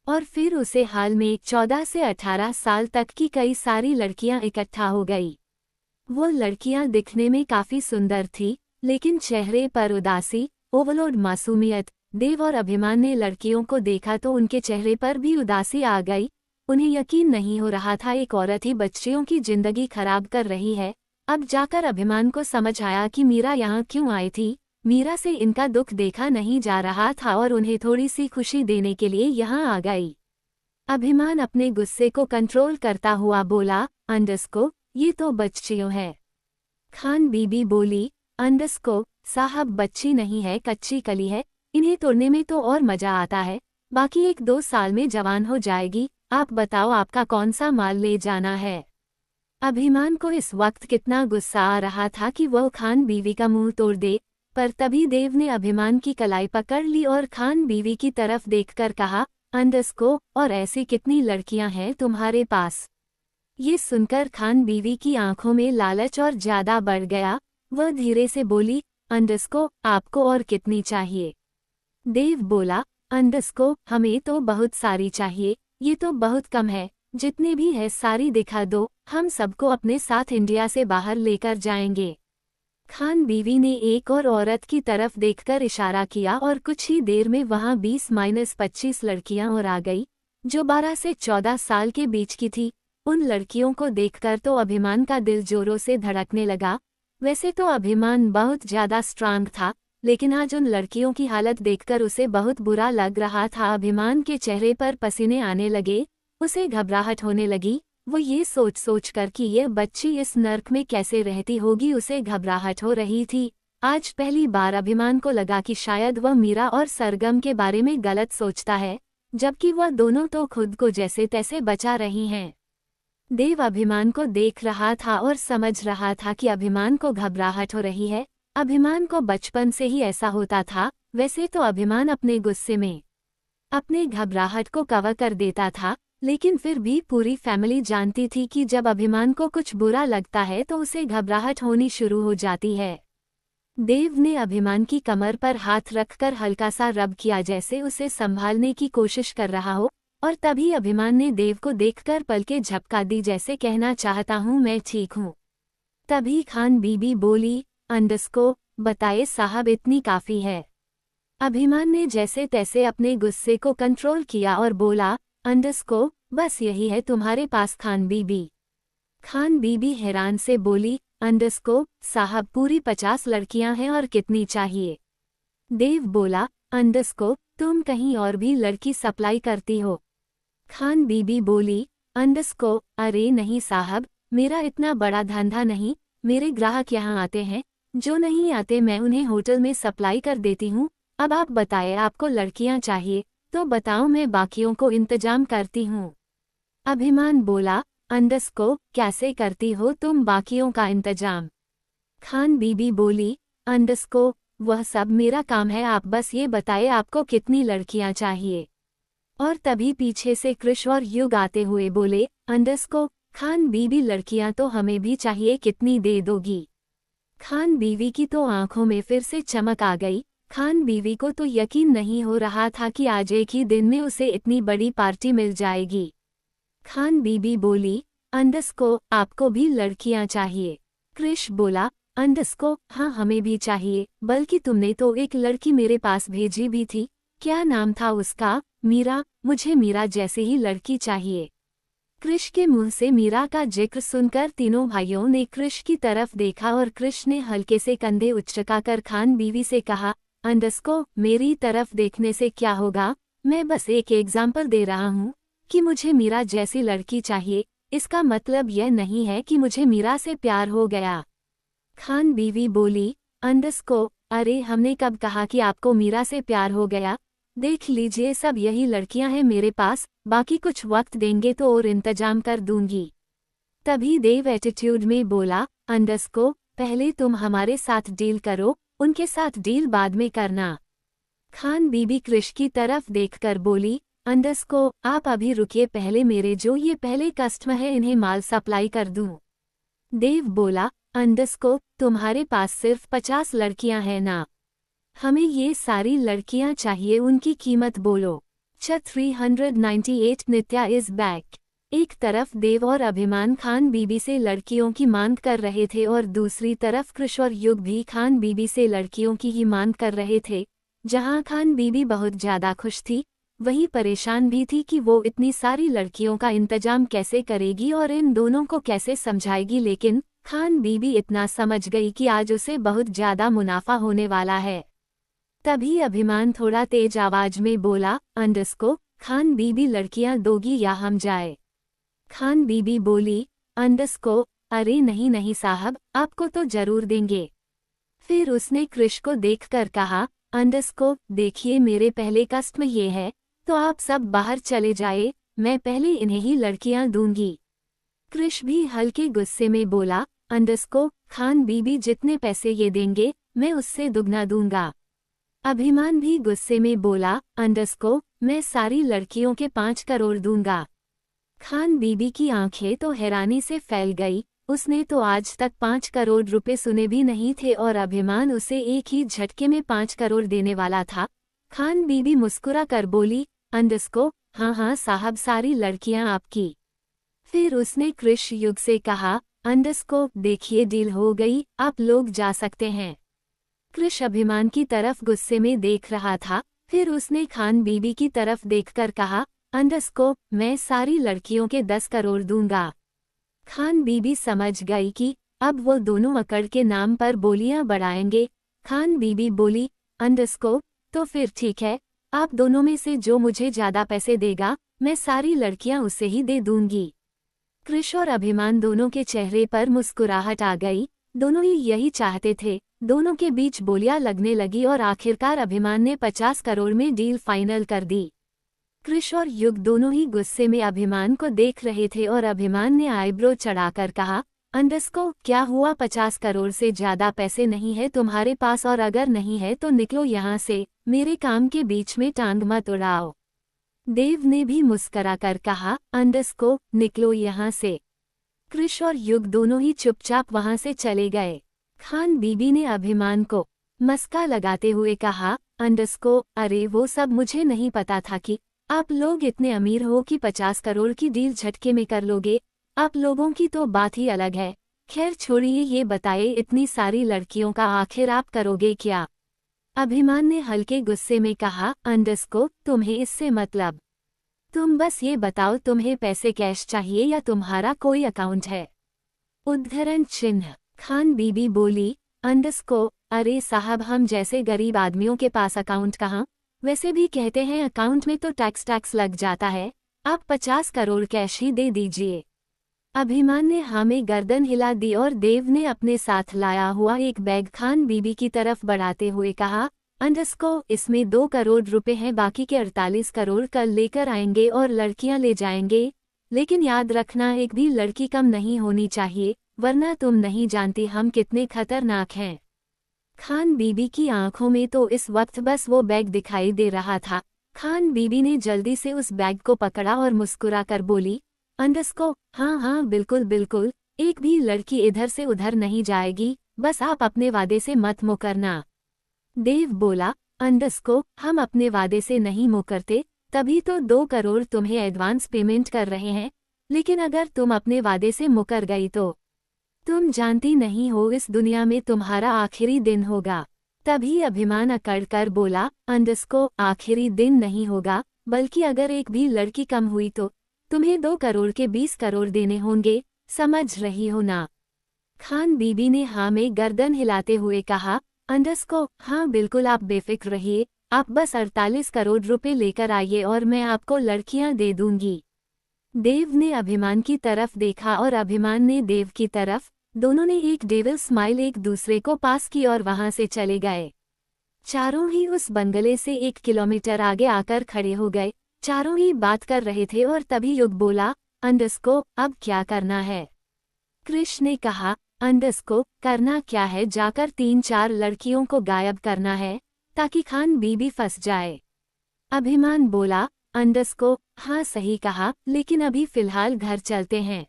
और फिर उसे हाल में 14 से 18 साल तक की कई सारी लड़कियां इकट्ठा हो गई। वो लड़कियां दिखने में काफी सुंदर थी, लेकिन चेहरे पर उदासी, ओवरलोड मासूमियत। देव और अभिमान ने लड़कियों को देखा तो उनके चेहरे पर भी उदासी आ गई। उन्हें यकीन नहीं हो रहा था एक औरत ही बच्चियों की जिंदगी खराब कर रही है। अब जाकर अभिमान को समझ आया कि मीरा यहाँ क्यों आई थी। मीरा से इनका दुख देखा नहीं जा रहा था और उन्हें थोड़ी सी खुशी देने के लिए यहाँ आ गई। अभिमान अपने गुस्से को कंट्रोल करता हुआ बोला, अंडस्को ये तो बच्चियों है। खान बीबी बोली, अंडस्को साहब बच्ची नहीं है, कच्ची कली है, इन्हें तोड़ने में तो और मजा आता है, बाकी 1-2 साल में जवान हो जाएगी। आप बताओ आपका कौन सा माल ले जाना है। अभिमान को इस वक्त कितना गुस्सा आ रहा था कि वह खान बीवी का मुंह तोड़ दे, पर तभी देव ने अभिमान की कलाई पकड़ ली और खान बीवी की तरफ देखकर कहा, अंडस्को और ऐसी कितनी लड़कियां हैं तुम्हारे पास। ये सुनकर खान बीवी की आंखों में लालच और ज्यादा बढ़ गया। वह धीरे से बोली, अंडस्को आपको और कितनी चाहिए। देव बोला, अंडस्को हमें तो बहुत सारी चाहिए, ये तो बहुत कम है, जितने भी है सारी दिखा दो, हम सबको अपने साथ इंडिया से बाहर लेकर जाएंगे। खान बीवी ने एक और औरत की तरफ देखकर इशारा किया और कुछ ही देर में वहां 20-25 लड़कियां और आ गई, जो 12 से 14 साल के बीच की थी। उन लड़कियों को देखकर तो अभिमान का दिल जोरों से धड़कने लगा। वैसे तो अभिमान बहुत ज्यादा स्ट्रांग था, लेकिन आज उन लड़कियों की हालत देखकर उसे बहुत बुरा लग रहा था। अभिमान के चेहरे पर पसीने आने लगे, उसे घबराहट होने लगी वो ये सोच सोच कर कि ये बच्ची इस नर्क में कैसे रहती होगी उसे घबराहट हो रही थी। आज पहली बार अभिमान को लगा कि शायद वह मीरा और सरगम के बारे में गलत सोचता है, जबकि वह दोनों तो खुद को जैसे तैसे बचा रही हैं। देव अभिमान को देख रहा था और समझ रहा था कि अभिमान को घबराहट हो रही है। अभिमान को बचपन से ही ऐसा होता था। वैसे तो अभिमान अपने गुस्से में अपने घबराहट को कवर कर देता था, लेकिन फिर भी पूरी फैमिली जानती थी कि जब अभिमान को कुछ बुरा लगता है तो उसे घबराहट होनी शुरू हो जाती है। देव ने अभिमान की कमर पर हाथ रखकर हल्का सा रब किया, जैसे उसे संभालने की कोशिश कर रहा हो, और तभी अभिमान ने देव को देखकर पलकें झपका दी, जैसे कहना चाहता हूँ मैं ठीक हूँ। तभी खान बीबी बोली, अंडस्को बताए साहब, इतनी काफ़ी है। अभिमान ने जैसे तैसे अपने गुस्से को कंट्रोल किया और बोला, अंडस्को बस यही है तुम्हारे पास खान बीबी। खान बीबी हैरान से बोली, अंडस्को साहब पूरी 50 लड़कियां हैं और कितनी चाहिए? देव बोला, अंडस्को तुम कहीं और भी लड़की सप्लाई करती हो? खान बीबी बोली, अंडस्को अरे नहीं साहब, मेरा इतना बड़ा धंधा नहीं, मेरे ग्राहक यहाँ आते हैं, जो नहीं आते मैं उन्हें होटल में सप्लाई कर देती हूँ। अब आप बताएं, आपको लड़कियाँ चाहिए तो बताओ, मैं बाकियों को इंतजाम करती हूँ। अभिमान बोला, अंडस्को कैसे करती हो तुम बाकियों का इंतजाम? खान बीबी बोली, अंडस्को वह सब मेरा काम है, आप बस ये बताएं आपको कितनी लड़कियां चाहिए। और तभी पीछे से कृष और युग आते हुए बोले, अंडस्को खान बीबी लड़कियां तो हमें भी चाहिए, कितनी दे दोगी? खान बीवी की तो आंखों में फिर से चमक आ गई। खान बीवी को तो यकीन नहीं हो रहा था कि आज एक ही दिन में उसे इतनी बड़ी पार्टी मिल जाएगी। खान बीबी बोली, अंडस्को आपको भी लड़कियां चाहिए? कृष बोला, अंडस्को हाँ हमें भी चाहिए, बल्कि तुमने तो एक लड़की मेरे पास भेजी भी थी, क्या नाम था उसका? मीरा, मुझे मीरा जैसी ही लड़की चाहिए। कृष के मुंह से मीरा का जिक्र सुनकर तीनों भाइयों ने कृष की तरफ देखा और कृष ने हल्के से कंधे उचकाकर खान बीवी से कहा, अंडस्को मेरी तरफ देखने से क्या होगा, मैं बस एक एग्जाम्पल दे रहा हूँ कि मुझे मीरा जैसी लड़की चाहिए, इसका मतलब यह नहीं है कि मुझे मीरा से प्यार हो गया। खान बीवी बोली, अंडस्को अरे हमने कब कहा कि आपको मीरा से प्यार हो गया? देख लीजिए सब यही लड़कियां हैं मेरे पास, बाकी कुछ वक्त देंगे तो और इंतजाम कर दूंगी। तभी देव एटीट्यूड में बोला, अंडस्को पहले तुम हमारे साथ डील करो, उनके साथ डील बाद में करना। खान बीबी कृष की तरफ देखकर बोली, अंडस्को आप अभी रुकिए, पहले मेरे जो ये पहले कस्टमर है इन्हें माल सप्लाई कर दूं। देव बोला, अंडस्को तुम्हारे पास सिर्फ 50 लड़कियां हैं ना? हमें ये सारी लड़कियां चाहिए, उनकी कीमत बोलो। 398 नित्या इज बैक। एक तरफ देव और अभिमान खान बीबी से लड़कियों की मांग कर रहे थे और दूसरी तरफ कृष और युग भी खान बीबी से लड़कियों की ही मांग कर रहे थे। जहां खान बीबी बहुत ज्यादा खुश थी, वहीं परेशान भी थी कि वो इतनी सारी लड़कियों का इंतजाम कैसे करेगी और इन दोनों को कैसे समझाएगी। लेकिन खान बीबी इतना समझ गई कि आज उसे बहुत ज्यादा मुनाफा होने वाला है। तभी अभिमान थोड़ा तेज आवाज में बोला, अंडस्को खान बीबी लड़कियां दोगी या हम जाए? खान बीबी बोली, अंडस्को अरे नहीं नहीं साहब, आपको तो जरूर देंगे। फिर उसने कृष को देखकर कहा, अंडस्को देखिए मेरे पहले कस्टमर ये है, तो आप सब बाहर चले जाए, मैं पहले इन्हें ही लड़कियां दूंगी। कृष भी हल्के गुस्से में बोला, अंडस्को खान बीबी जितने पैसे ये देंगे मैं उससे दुगना दूंगा। अभिमान भी गुस्से में बोला, अंडस्को मैं सारी लड़कियों के 5 करोड़ दूंगा। खान बीबी की आंखें तो हैरानी से फैल गई, उसने तो आज तक 5 करोड़ रुपए सुने भी नहीं थे और अभिमान उसे एक ही झटके में 5 करोड़ देने वाला था। खान बीबी मुस्कुरा कर बोली, अंडस्को हाँ हाँ साहब सारी लड़कियां आपकी। फिर उसने कृष युग से कहा, अंडस्को देखिए डील हो गई, आप लोग जा सकते हैं। कृष अभिमान की तरफ गुस्से में देख रहा था, फिर उसने खान बीबी की तरफ देखकर कहा, अंडस्को मैं सारी लड़कियों के 10 करोड़ दूंगा। खान बीबी समझ गई कि अब वो दोनों अकड़ के नाम पर बोलियां बढ़ाएंगे। खान बीबी बोली, अंडस्को तो फिर ठीक है, आप दोनों में से जो मुझे ज्यादा पैसे देगा मैं सारी लड़कियां उसे ही दे दूंगी। कृष और अभिमान दोनों के चेहरे पर मुस्कुराहट आ गई। दोनों ही यही चाहते थे। दोनों के बीच बोलियां लगने लगी और आखिरकार अभिमान ने 50 करोड़ में डील फाइनल कर दी। कृष और युग दोनों ही गुस्से में अभिमान को देख रहे थे और अभिमान ने आईब्रो चढ़ाकर कहा, अंडरस्को क्या हुआ, 50 करोड़ से ज्यादा पैसे नहीं है तुम्हारे पास, और अगर नहीं है तो निकलो यहाँ से, मेरे काम के बीच में टांग मत उड़ाओ। देव ने भी मुस्कराकर कहा, अंडरस्को निकलो यहाँ से। कृष और युग दोनों ही चुपचाप वहां से चले गए। खान बीबी ने अभिमान को मस्का लगाते हुए कहा, अंडरस्को अरे वो सब मुझे नहीं पता था कि आप लोग इतने अमीर हो कि 50 करोड़ की डील झटके में कर लोगे। आप लोगों की तो बात ही अलग है। खैर छोड़िए, ये बताइए इतनी सारी लड़कियों का आखिर आप करोगे क्या? अभिमान ने हल्के गुस्से में कहा, अंडरस्को तुम्हें इससे मतलब? तुम बस ये बताओ तुम्हें पैसे कैश चाहिए या तुम्हारा कोई अकाउंट है? उद्धरण चिन्ह। खान बीबी बोली, अंडरस्को अरे साहब हम जैसे गरीब आदमियों के पास अकाउंट कहाँ, वैसे भी कहते हैं अकाउंट में तो टैक्स लग जाता है। आप 50 करोड़ कैश ही दे दीजिए। अभिमान ने हाँ में गर्दन हिला दी और देव ने अपने साथ लाया हुआ एक बैग खान बीबी की तरफ बढ़ाते हुए कहा, अंडरस्को इसमें 2 करोड़ रुपए हैं, बाकी के 48 करोड़ कल लेकर आएंगे और लड़कियां ले जाएंगे। लेकिन याद रखना एक भी लड़की कम नहीं होनी चाहिए, वरना तुम नहीं जानती हम कितने खतरनाक हैं। खान बीबी की आंखों में तो इस वक्त बस वो बैग दिखाई दे रहा था। खान बीबी ने जल्दी से उस बैग को पकड़ा और मुस्कुराकर बोली, अंडरस्को हाँ हाँ बिल्कुल बिल्कुल, एक भी लड़की इधर से उधर नहीं जाएगी, बस आप अपने वादे से मत मुकरना। देव बोला, अंडरस्को हम अपने वादे से नहीं मुकरते, तभी तो 2 करोड़ तुम्हें एडवांस पेमेंट कर रहे हैं। लेकिन अगर तुम अपने वादे से मुकर गई तो तुम जानती नहीं हो इस दुनिया में तुम्हारा आखिरी दिन होगा। तभी अभिमान अकड़ कर बोला, अंडरस्को आखिरी दिन नहीं होगा, बल्कि अगर एक भी लड़की कम हुई तो तुम्हें 2 करोड़ के 20 करोड़ देने होंगे, समझ रही हो ना? खान बीबी ने हाँ में गर्दन हिलाते हुए कहा, अंडरस्को हाँ बिल्कुल आप बेफिक्र रहिए, आप बस 48 करोड़ रुपए लेकर आइए और मैं आपको लड़कियां दे दूंगी। देव ने अभिमान की तरफ देखा और अभिमान ने देव की तरफ। दोनों ने एक डेविल स्माइल एक दूसरे को पास की और वहां से चले गए। चारों ही उस बंगले से 1 किलोमीटर आगे आकर खड़े हो गए। चारों ही बात कर रहे थे और तभी युग बोला, अंडरस्को अब क्या करना है? कृष ने कहा, अंडरस्को करना क्या है, जाकर 3-4 लड़कियों को गायब करना है ताकि खान बीबी फंस जाए। अभिमान बोला, अंडरस्को हाँ सही कहा, लेकिन अभी फिलहाल घर चलते हैं।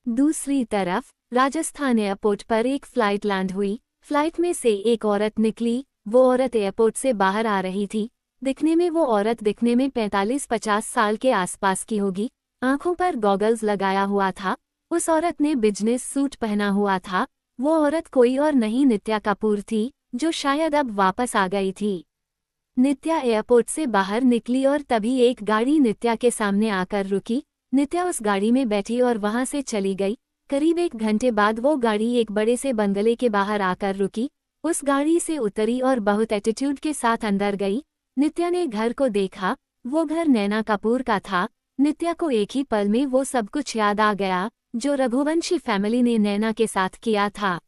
दूसरी तरफ राजस्थान एयरपोर्ट पर एक फ्लाइट लैंड हुई। फ्लाइट में से एक औरत निकली। वो औरत एयरपोर्ट से बाहर आ रही थी। दिखने में वो औरत 45-50 साल के आसपास की होगी। आंखों पर गॉगल्स लगाया हुआ था। उस औरत ने बिजनेस सूट पहना हुआ था। वो औरत कोई और नहीं नित्या कपूर थी, जो शायद अब वापस आ गई थी। नित्या एयरपोर्ट से बाहर निकली और तभी एक गाड़ी नित्या के सामने आकर रुकी। नित्या उस गाड़ी में बैठी और वहां से चली गई। करीब 1 घंटे बाद वो गाड़ी एक बड़े से बंगले के बाहर आकर रुकी। उस गाड़ी से उतरी और बहुत एटीट्यूड के साथ अंदर गई। नित्या ने घर को देखा। वो घर नैना कपूर का था। नित्या को एक ही पल में वो सब कुछ याद आ गया जो रघुवंशी फैमिली ने नैना के साथ किया था।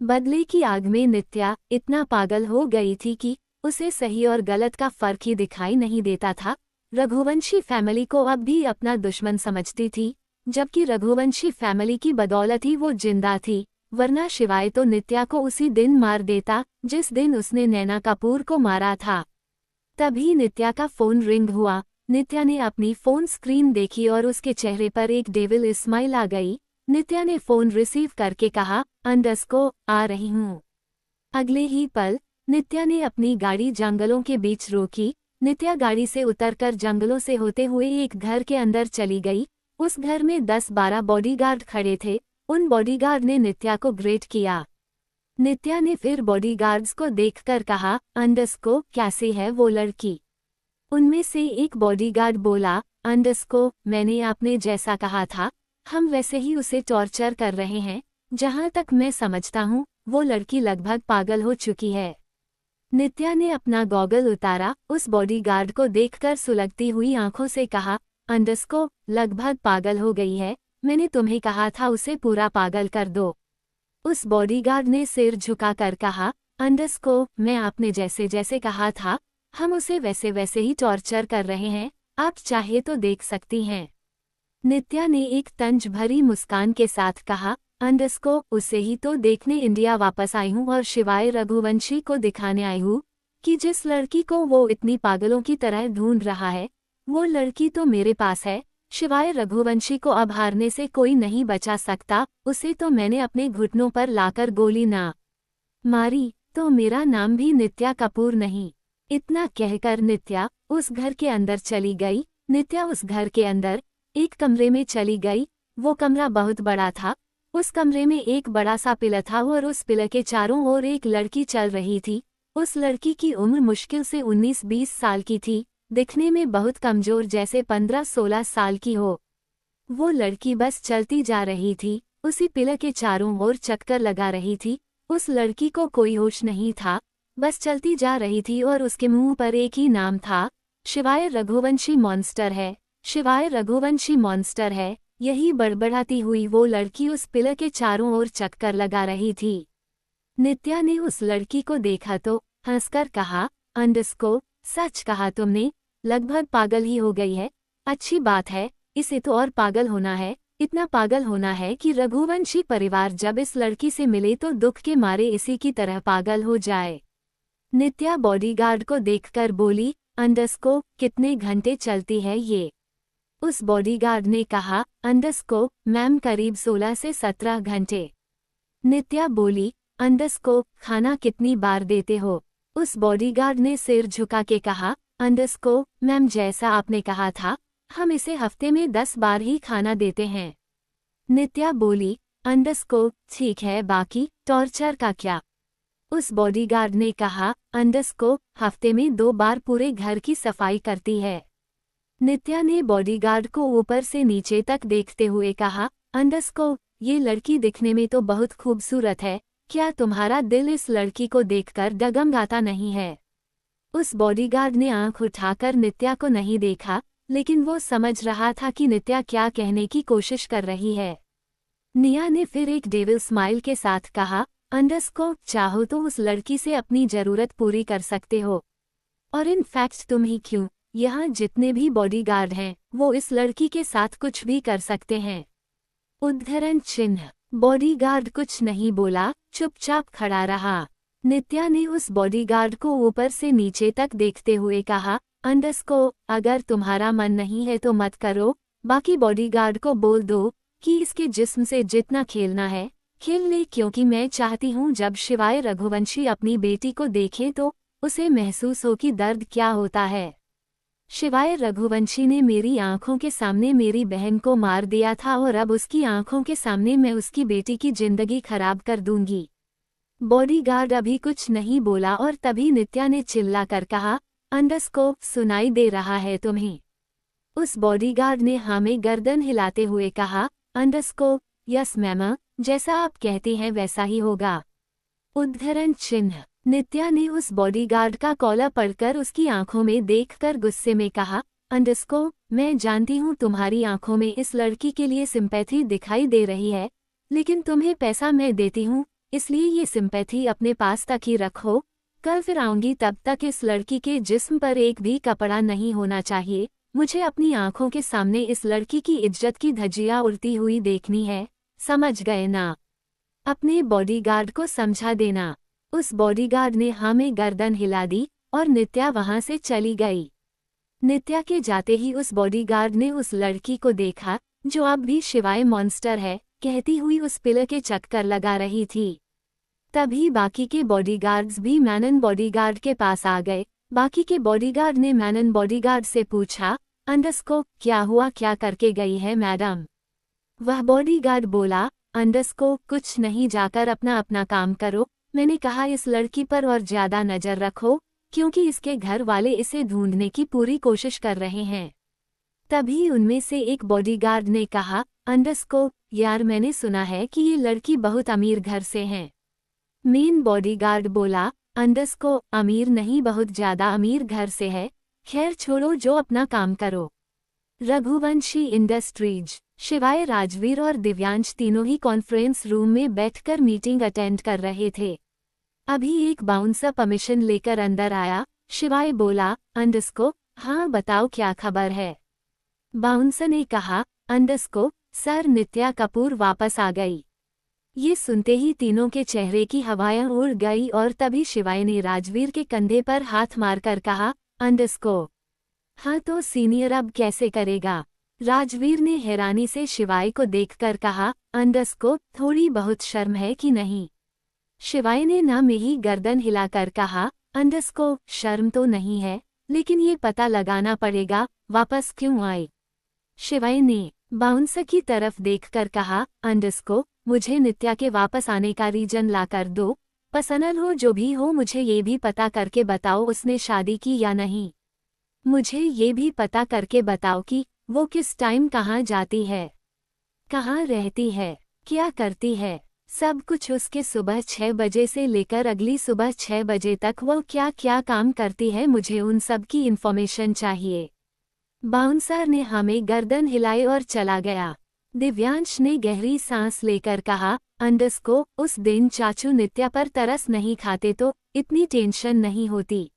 बदले की आग में नित्या इतना पागल हो गई थी कि उसे सही और गलत का फर्क ही दिखाई नहीं देता था। रघुवंशी फैमिली को अब भी अपना दुश्मन समझती थी, जबकि रघुवंशी फैमिली की बदौलत ही वो जिंदा थी, वरना शिवाय तो नित्या को उसी दिन मार देता जिस दिन उसने नैना कपूर को मारा था। तभी नित्या का फोन रिंग हुआ। नित्या ने अपनी फोन स्क्रीन देखी और उसके चेहरे पर एक डेविल स्माइल आ गई। नित्या ने फोन रिसीव करके कहा, अंडरस्को आ रही हूँ। अगले ही पल नित्या ने अपनी गाड़ी जंगलों के बीच रोकी। नित्या गाड़ी से उतरकर जंगलों से होते हुए एक घर के अंदर चली गई। उस घर में 10-12 बॉडीगार्ड खड़े थे। उन बॉडीगार्ड ने नित्या को ग्रेट किया। नित्या ने फिर बॉडीगार्ड्स को देखकर कहा, अंडरस्को कैसी है वो लड़की? उनमें से एक बॉडीगार्ड बोला, अंडरस्को मैंने आपने जैसा कहा था हम वैसे ही उसे टॉर्चर कर रहे हैं। जहां तक मैं समझता हूँ वो लड़की लगभग पागल हो चुकी है। नित्या ने अपना गॉगल उतारा। उस बॉडीगार्ड को देखकर सुलगती हुई आंखों से कहा, अंडरस्को लगभग पागल हो गई है, मैंने तुम्हें कहा था उसे पूरा पागल कर दो। उस बॉडीगार्ड ने सिर झुकाकर कहा, मैं आपने जैसे जैसे कहा था, हम उसे वैसे वैसे ही टॉर्चर कर रहे हैं, आप चाहे तो देख सकती हैं। नित्या ने एक तंज भरी मुस्कान के साथ कहा, उसे ही तो देखने इंडिया वापस आई हूँ और शिवाय रघुवंशी को दिखाने आई हूँ कि जिस लड़की को वो इतनी पागलों की तरह ढूंढ रहा है, वो लड़की तो मेरे पास है। शिवाय रघुवंशी को अब हारने से कोई नहीं बचा सकता, उसे तो मैंने अपने घुटनों पर लाकर गोली ना मारी तो मेरा नाम भी नित्या कपूर नहीं। इतना कहकर नित्या उस घर के अंदर चली गई। नित्या उस घर के अंदर एक कमरे में चली गई। वो कमरा बहुत बड़ा था। उस कमरे में एक बड़ा सा पिलर था और उस पिलर के चारों ओर एक लड़की चल रही थी। उस लड़की की उम्र मुश्किल से 19-20 साल की थी, दिखने में बहुत कमजोर, जैसे 15-16 साल की हो। वो लड़की बस चलती जा रही थी, उसी पिलर के चारों ओर चक्कर लगा रही थी। उस लड़की को कोई होश नहीं था, बस चलती जा रही थी और उसके मुंह पर एक ही नाम था, शिवाय रघुवंशी मॉन्स्टर है, शिवाय रघुवंशी मॉन्स्टर है। यही बड़बड़ाती हुई वो लड़की उस पिलर के चारों ओर चक्कर लगा रही थी। नित्या ने उस लड़की को देखा तो हंसकर कहा, सच कहा तुमने, लगभग पागल ही हो गई है। अच्छी बात है, इसे तो और पागल होना है, इतना पागल होना है कि रघुवंशी परिवार जब इस लड़की से मिले तो दुख के मारे इसी की तरह पागल हो जाए। नित्या बॉडीगार्ड को देखकर बोली, कितने घंटे चलती है ये? उस बॉडीगार्ड ने कहा, मैम करीब 16 से 17 घंटे। नित्या बोली, खाना कितनी बार देते हो? उस बॉडीगार्ड ने सिर झुका के कहा, मैम जैसा आपने कहा था, हम इसे हफ्ते में 10 बार ही खाना देते हैं। नित्या बोली, ठीक है, बाकी टॉर्चर का क्या? उस बॉडीगार्ड ने कहा, हफ्ते में 2 बार पूरे घर की सफाई करती है। नित्या ने बॉडीगार्ड को ऊपर से नीचे तक देखते हुए कहा, ये लड़की दिखने में तो बहुत खूबसूरत है, क्या तुम्हारा दिल इस लड़की को देखकर डगमगाता नहीं है? उस बॉडीगार्ड ने आंख उठाकर नित्या को नहीं देखा, लेकिन वो समझ रहा था कि नित्या क्या कहने की कोशिश कर रही है। निया ने फिर एक डेविल स्माइल के साथ कहा, चाहो तो उस लड़की से अपनी जरूरत पूरी कर सकते हो, और इनफैक्ट तुम ही क्यों, यहाँ जितने भी बॉडीगार्ड हैं वो इस लड़की के साथ कुछ भी कर सकते हैं। उद्धरण चिन्ह। बॉडीगार्ड कुछ नहीं बोला, चुपचाप खड़ा रहा। नित्या ने उस बॉडीगार्ड को ऊपर से नीचे तक देखते हुए कहा, अगर तुम्हारा मन नहीं है तो मत करो, बाकी बॉडीगार्ड को बोल दो कि इसके जिस्म से जितना खेलना है खेल ले, क्योंकि मैं चाहती हूँ जब शिवाय रघुवंशी अपनी बेटी को देखे तो उसे महसूस हो कि दर्द क्या होता है। शिवाय रघुवंशी ने मेरी आंखों के सामने मेरी बहन को मार दिया था और अब उसकी आंखों के सामने मैं उसकी बेटी की जिंदगी खराब कर दूंगी। बॉडीगार्ड अभी कुछ नहीं बोला और तभी नित्या ने चिल्लाकर कहा, सुनाई दे रहा है तुम्हें? उस बॉडीगार्ड ने हाँ में गर्दन हिलाते हुए कहा, यस मैम, जैसा आप कहते हैं वैसा ही होगा। उद्धरण चिन्ह। नित्या ने उस बॉडीगार्ड का कॉलर पढ़कर उसकी आंखों में देखकर गुस्से में कहा, मैं जानती हूँ तुम्हारी आंखों में इस लड़की के लिए सिंपैथी दिखाई दे रही है, लेकिन तुम्हें पैसा मैं देती हूँ, इसलिए ये सिंपैथी अपने पास तक ही रखो। कल फिर आऊंगी, तब तक इस लड़की के जिस्म पर एक भी कपड़ा नहीं होना चाहिए। मुझे अपनी आंखों के सामने इस लड़की की इज्जत की धज्जियां उड़ती हुई देखनी है, समझ गए ना? अपने बॉडीगार्ड को समझा देना। उस बॉडीगार्ड ने हाँ में गर्दन हिला दी और नित्या वहां से चली गई। नित्या के जाते ही उस बॉडीगार्ड ने उस लड़की को देखा जो अब भी शिवाय मॉन्स्टर है कहती हुई उस पिलर के चक्कर लगा रही थी। तभी बाकी के बॉडीगार्ड्स भी मैनन बॉडीगार्ड के पास आ गए। बाकी के बॉडीगार्ड ने मैनन बॉडीगार्ड से पूछा, क्या हुआ, क्या करके गई है मैडम? वह बॉडीगार्ड बोला, कुछ नहीं, जाकर अपना अपना काम करो। मैंने कहा इस लड़की पर और ज्यादा नजर रखो, क्योंकि इसके घर वाले इसे ढूंढने की पूरी कोशिश कर रहे हैं। तभी उनमें से एक बॉडीगार्ड ने कहा, यार मैंने सुना है कि ये लड़की बहुत अमीर घर से है। मेन बॉडीगार्ड बोला, अमीर नहीं, बहुत ज्यादा अमीर घर से है। खैर छोड़ो, जो अपना काम करो। रघुवंशी इंडस्ट्रीज। शिवाय, राजवीर और दिव्यांश तीनों ही कॉन्फ्रेंस रूम में बैठकर मीटिंग अटेंड कर रहे थे। अभी एक बाउंसर परमिशन लेकर अंदर आया। शिवाय बोला, अंडस्को, हाँ बताओ क्या खबर है। बाउंसर ने कहा, अंडस्को सर, नित्या कपूर वापस आ गई। ये सुनते ही तीनों के चेहरे की हवाएं उड़ गई और तभी शिवाय ने राजवीर के कंधे पर हाथ मारकर कहा, अंडस्को, हाँ तो सीनियर अब कैसे करेगा। राजवीर ने हैरानी से शिवाय को देखकर कहा, अंडस्को, थोड़ी बहुत शर्म है कि नहीं। शिवाय ने ना में ही गर्दन हिलाकर कहा, अंडस्को, शर्म तो नहीं है, लेकिन ये पता लगाना पड़ेगा वापस क्यों आए। शिवाय ने बाउंसर की तरफ देखकर कहा, अंडस्को, मुझे नित्या के वापस आने का रीजन ला कर दो। पर्सनल हो जो भी हो, मुझे ये भी पता करके बताओ उसने शादी की या नहीं। मुझे ये भी पता करके बताओ कि वो किस टाइम कहाँ जाती है, कहाँ रहती है, क्या करती है। सब कुछ उसके सुबह 6 बजे से लेकर अगली सुबह 6 बजे तक वो क्या क्या काम करती है, मुझे उन सब की इन्फॉर्मेशन चाहिए। बाउंसर ने हमें गर्दन हिलाई और चला गया। दिव्यांश ने गहरी सांस लेकर कहा, अंडस्को, उस दिन चाचू नित्या पर तरस नहीं खाते तो इतनी टेंशन नहीं होती।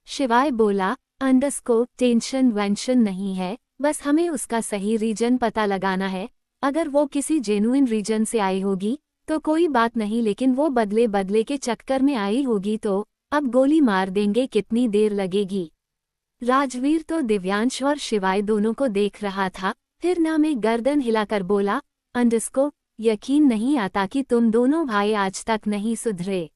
शिवाय बोला, अंडस्को, टेंशन वेंशन नहीं है, बस हमें उसका सही रीजन पता लगाना है। अगर वो किसी जेन्युइन रीजन से आई होगी तो कोई बात नहीं, लेकिन वो बदले बदले के चक्कर में आई होगी तो अब गोली मार देंगे, कितनी देर लगेगी। राजवीर तो दिव्यांश और शिवाय दोनों को देख रहा था, फिर ना में गर्दन हिलाकर बोला, अंडस्को, यकीन नहीं आता कि तुम दोनों भाई आज तक नहीं सुधरे।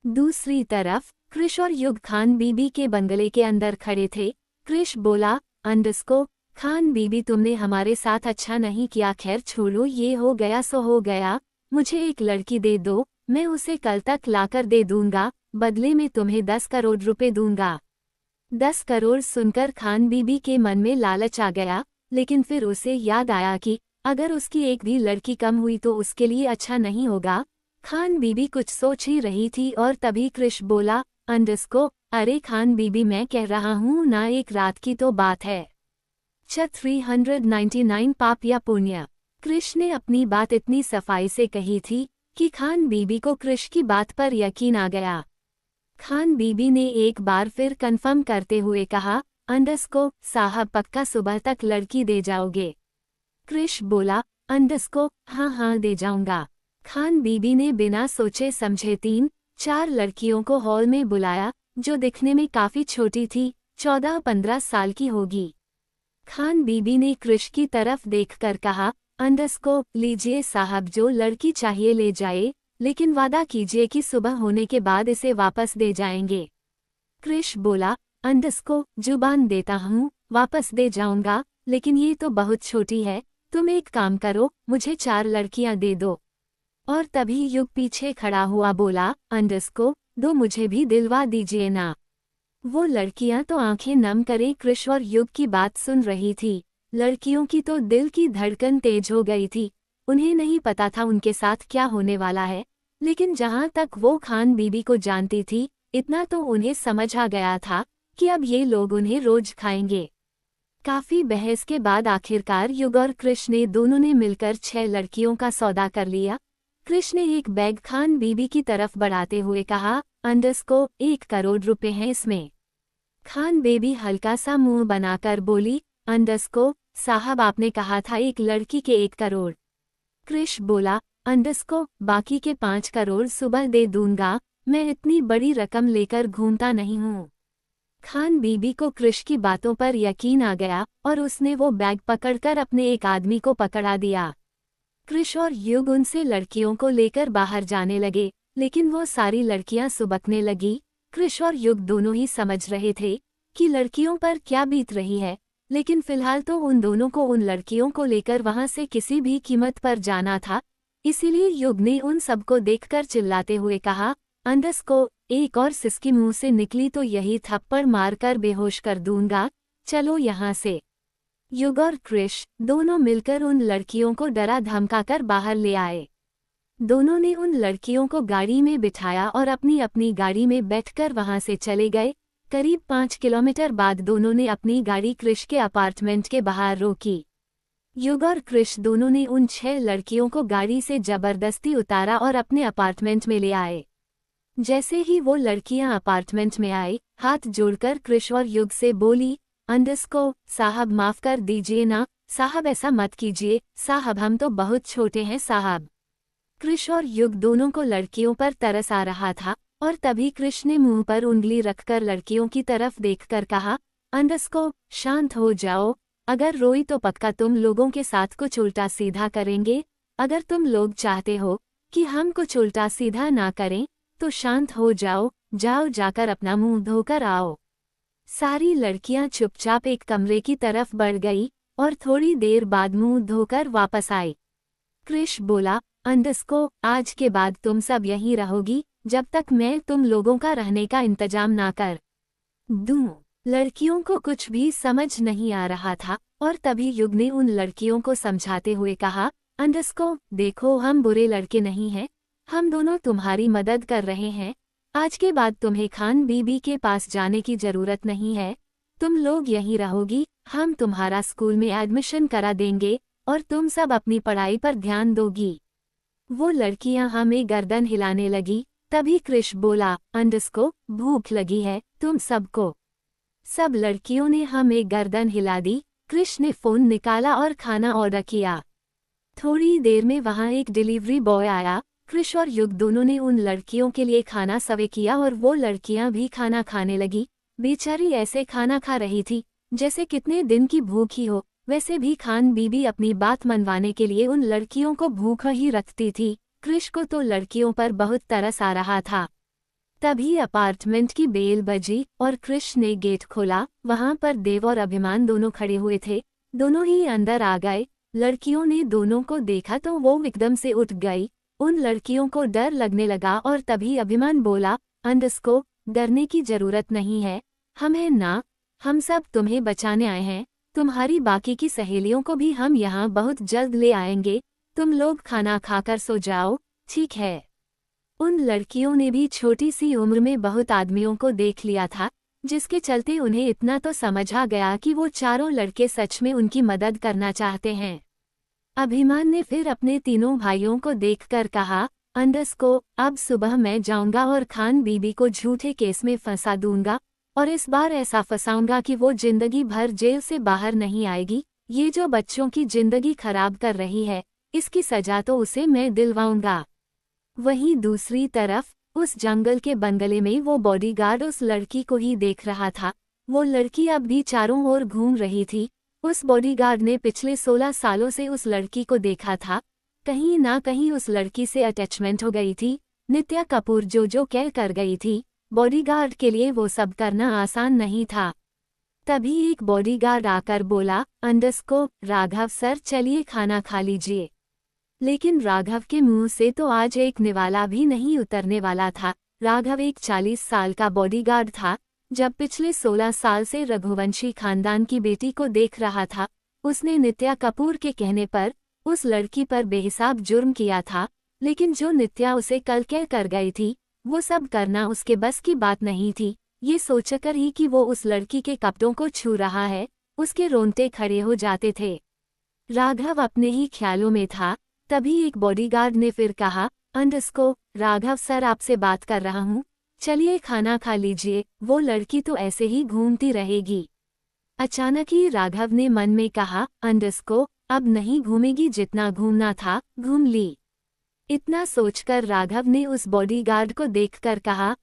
दूसरी तरफ कृष और युग खान बीबी के बंगले के अंदर खड़े थे। कृष बोला, अंडस्को, खान बीबी, तुमने हमारे साथ अच्छा नहीं किया, खैर छोड़ो, ये हो गया सो हो गया। मुझे एक लड़की दे दो, मैं उसे कल तक लाकर दे दूंगा, बदले में तुम्हें 10 करोड़ रुपए दूंगा। 10 करोड़ सुनकर खान बीबी के मन में लालच आ गया, लेकिन फिर उसे याद आया कि अगर उसकी एक भी लड़की कम हुई तो उसके लिए अच्छा नहीं होगा। खान बीबी कुछ सोच ही रही थी और तभी कृष बोला, अंडस्को, अरे खान बीबी, मैं कह रहा हूँ ना, एक रात की तो बात है। 399 पाप या पुण्य। कृष ने अपनी बात इतनी सफाई से कही थी कि खान बीबी को कृष की बात पर यकीन आ गया। खान बीबी ने एक बार फिर कंफर्म करते हुए कहा, अंडस्को साहब, पक्का सुबह तक लड़की दे जाओगे। कृष बोला, अंडस्को, हाँ हाँ दे जाऊंगा। खान बीबी ने बिना सोचे समझे 3-4 लड़कियों को हॉल में बुलाया, जो दिखने में काफी छोटी थी, 14-15 साल की होगी। खान बीबी ने कृष की तरफ देखकर कहा, अंडस्को, लीजिए साहब, जो लड़की चाहिए ले जाए, लेकिन वादा कीजिए कि सुबह होने के बाद इसे वापस दे जाएंगे। कृष बोला, अंडस्को, जुबान देता हूँ, वापस दे जाऊंगा, लेकिन ये तो बहुत छोटी है, तुम एक काम करो, मुझे 4 लड़कियां दे दो। और तभी युग पीछे खड़ा हुआ बोला, अंडस्को, दो मुझे भी दिलवा दीजिए ना। वो लड़कियां तो आंखें नम करे कृष और युग की बात सुन रही थी। लड़कियों की तो दिल की धड़कन तेज हो गई थी। उन्हें नहीं पता था उनके साथ क्या होने वाला है, लेकिन जहां तक वो खान बीबी को जानती थी, इतना तो उन्हें समझ आ गया था कि अब ये लोग उन्हें रोज खाएंगे। काफी बहस के बाद आखिरकार युग और कृष ने दोनों ने मिलकर 6 लड़कियों का सौदा कर लिया। कृष ने एक बैग खान बीबी की तरफ बढ़ाते हुए कहा, अंडस्को, 1 करोड़ रुपए हैं इसमें। खान बेबी हल्का सा मुंह बनाकर बोली, अंडस्को साहब, आपने कहा था एक लड़की के 1 करोड़। कृष बोला, अंडस्को, बाकी के 5 करोड़ सुबह दे दूंगा, मैं इतनी बड़ी रकम लेकर घूमता नहीं हूँ। खान बीबी को कृष की बातों पर यकीन आ गया और उसने वो बैग पकड़कर अपने एक आदमी को पकड़ा दिया। कृष और युग उनसे लड़कियों को लेकर बाहर जाने लगे, लेकिन वो सारी लड़कियां सुबकने लगी। कृष और युग दोनों ही समझ रहे थे कि लड़कियों पर क्या बीत रही है, लेकिन फिलहाल तो उन दोनों को उन लड़कियों को लेकर वहां से किसी भी कीमत पर जाना था। इसीलिए युग ने उन सबको देखकर चिल्लाते हुए कहा, अंडस्को, एक और सिसकी मुंह से निकली तो यही थप्पड़ मारकर बेहोश कर दूंगा, चलो यहाँ से। युग और कृष दोनों मिलकर उन लड़कियों को डरा धमकाकर बाहर ले आए। दोनों ने उन लड़कियों को गाड़ी में बिठाया और अपनी अपनी गाड़ी में बैठकर वहां से चले गए। करीब 5 किलोमीटर बाद दोनों ने अपनी गाड़ी क्रिश के अपार्टमेंट के बाहर रोकी। युग और क्रिश दोनों ने उन 6 लड़कियों को गाड़ी से जबरदस्ती उतारा और अपने अपार्टमेंट में ले आए। जैसे ही वो लड़कियां अपार्टमेंट में आई, हाथ जोड़कर क्रिश और युग से बोली, साहब माफ कर दीजिए ना, साहब ऐसा मत कीजिए, साहब हम तो बहुत छोटे हैं साहब। क्रिश और युग दोनों को लड़कियों पर तरस आ रहा था और तभी क्रिश ने मुंह पर उंगली रखकर लड़कियों की तरफ देखकर कहा, शांत हो जाओ, अगर रोई तो पक्का तुम लोगों के साथ कुछ उल्टा सीधा करेंगे। अगर तुम लोग चाहते हो कि हम कुछ उल्टा सीधा ना करें तो शांत हो जाओ, जाओ जाकर अपना मुंह धोकर आओ। सारी लड़कियां चुपचाप एक कमरे की तरफ बढ़ गई और थोड़ी देर बाद मुंह धोकर वापस आई। क्रिश बोला, आज के बाद तुम सब यहीं रहोगी जब तक मैं तुम लोगों का रहने का इंतजाम ना कर दूं। लड़कियों को कुछ भी समझ नहीं आ रहा था और तभी युग ने उन लड़कियों को समझाते हुए कहा, देखो हम बुरे लड़के नहीं हैं, हम दोनों तुम्हारी मदद कर रहे हैं। आज के बाद तुम्हें खान बीबी के पास जाने की जरूरत नहीं है, तुम लोग यहीं रहोगी, हम तुम्हारा स्कूल में एडमिशन करा देंगे और तुम सब अपनी पढ़ाई पर ध्यान दोगी। वो लड़कियां हमें गर्दन हिलाने लगी। तभी क्रिश बोला, भूख लगी है तुम सबको। सब लड़कियों ने हमें गर्दन हिला दी। क्रिश ने फोन निकाला और खाना ऑर्डर किया। थोड़ी देर में वहां एक डिलीवरी बॉय आया। क्रिश और युग दोनों ने उन लड़कियों के लिए खाना सर्व किया और वो लड़कियां भी खाना खाने लगी। बेचारी ऐसे खाना खा रही थी जैसे कितने दिन की भूखी हो। वैसे भी खान बीबी अपनी बात मनवाने के लिए उन लड़कियों को भूखा ही रखती थी। क्रिश को तो लड़कियों पर बहुत तरस आ रहा था। तभी अपार्टमेंट की बेल बजी और क्रिश ने गेट खोला। वहां पर देव और अभिमान दोनों खड़े हुए थे। दोनों ही अंदर आ गए। लड़कियों ने दोनों को देखा तो वो एकदम से उठ गई। उन लड़कियों को डर लगने लगा और तभी अभिमान बोला, डरने की जरूरत नहीं है, हम हैं ना, हम सब तुम्हें बचाने आए हैं। तुम्हारी बाकी की सहेलियों को भी हम यहाँ बहुत जल्द ले आएंगे। तुम लोग खाना खाकर सो जाओ, ठीक है। उन लड़कियों ने भी छोटी सी उम्र में बहुत आदमियों को देख लिया था, जिसके चलते उन्हें इतना तो समझ आ गया कि वो चारों लड़के सच में उनकी मदद करना चाहते हैं। अभिमान ने फिर अपने तीनों भाइयों को देखकर कहा, अब सुबह मैं जाऊंगा और खान बीबी को झूठे केस में फंसा दूंगा और इस बार ऐसा फंसाऊंगा कि वो जिंदगी भर जेल से बाहर नहीं आएगी। ये जो बच्चों की जिंदगी खराब कर रही है, इसकी सजा तो उसे मैं दिलवाऊंगा। वहीं दूसरी तरफ उस जंगल के बंगले में वो बॉडीगार्ड उस लड़की को ही देख रहा था। वो लड़की अब भी चारों ओर घूम रही थी। उस बॉडीगार्ड ने पिछले 16 सालों से उस लड़की को देखा था। कहीं ना कहीं उस लड़की से अटैचमेंट हो गई थी। नित्या कपूर जो कह कर गई थी, बॉडीगार्ड के लिए वो सब करना आसान नहीं था। तभी एक बॉडीगार्ड आकर बोला, राघव सर चलिए खाना खा लीजिए। लेकिन राघव के मुंह से तो आज एक निवाला भी नहीं उतरने वाला था। राघव एक 40 साल का बॉडीगार्ड था। जब पिछले 16 साल से रघुवंशी खानदान की बेटी को देख रहा था, उसने नित्या कपूर के कहने पर उस लड़की पर बेहिसाब जुर्म किया था। लेकिन जो नित्या उसे कल कह कर गई थी, वो सब करना उसके बस की बात नहीं थी। ये सोचकर ही कि वो उस लड़की के कपड़ों को छू रहा है, उसके रोंगटे खड़े हो जाते थे। राघव अपने ही ख्यालों में था। तभी एक बॉडीगार्ड ने फिर कहा, राघव सर आपसे बात कर रहा हूँ, चलिए खाना खा लीजिए, वो लड़की तो ऐसे ही घूमती रहेगी। अचानक ही राघव ने मन में कहा, अब नहीं घूमेगी, जितना घूमना था घूम ली। इतना सोचकर राघव ने उस बॉडीगार्ड को देखकर कहा,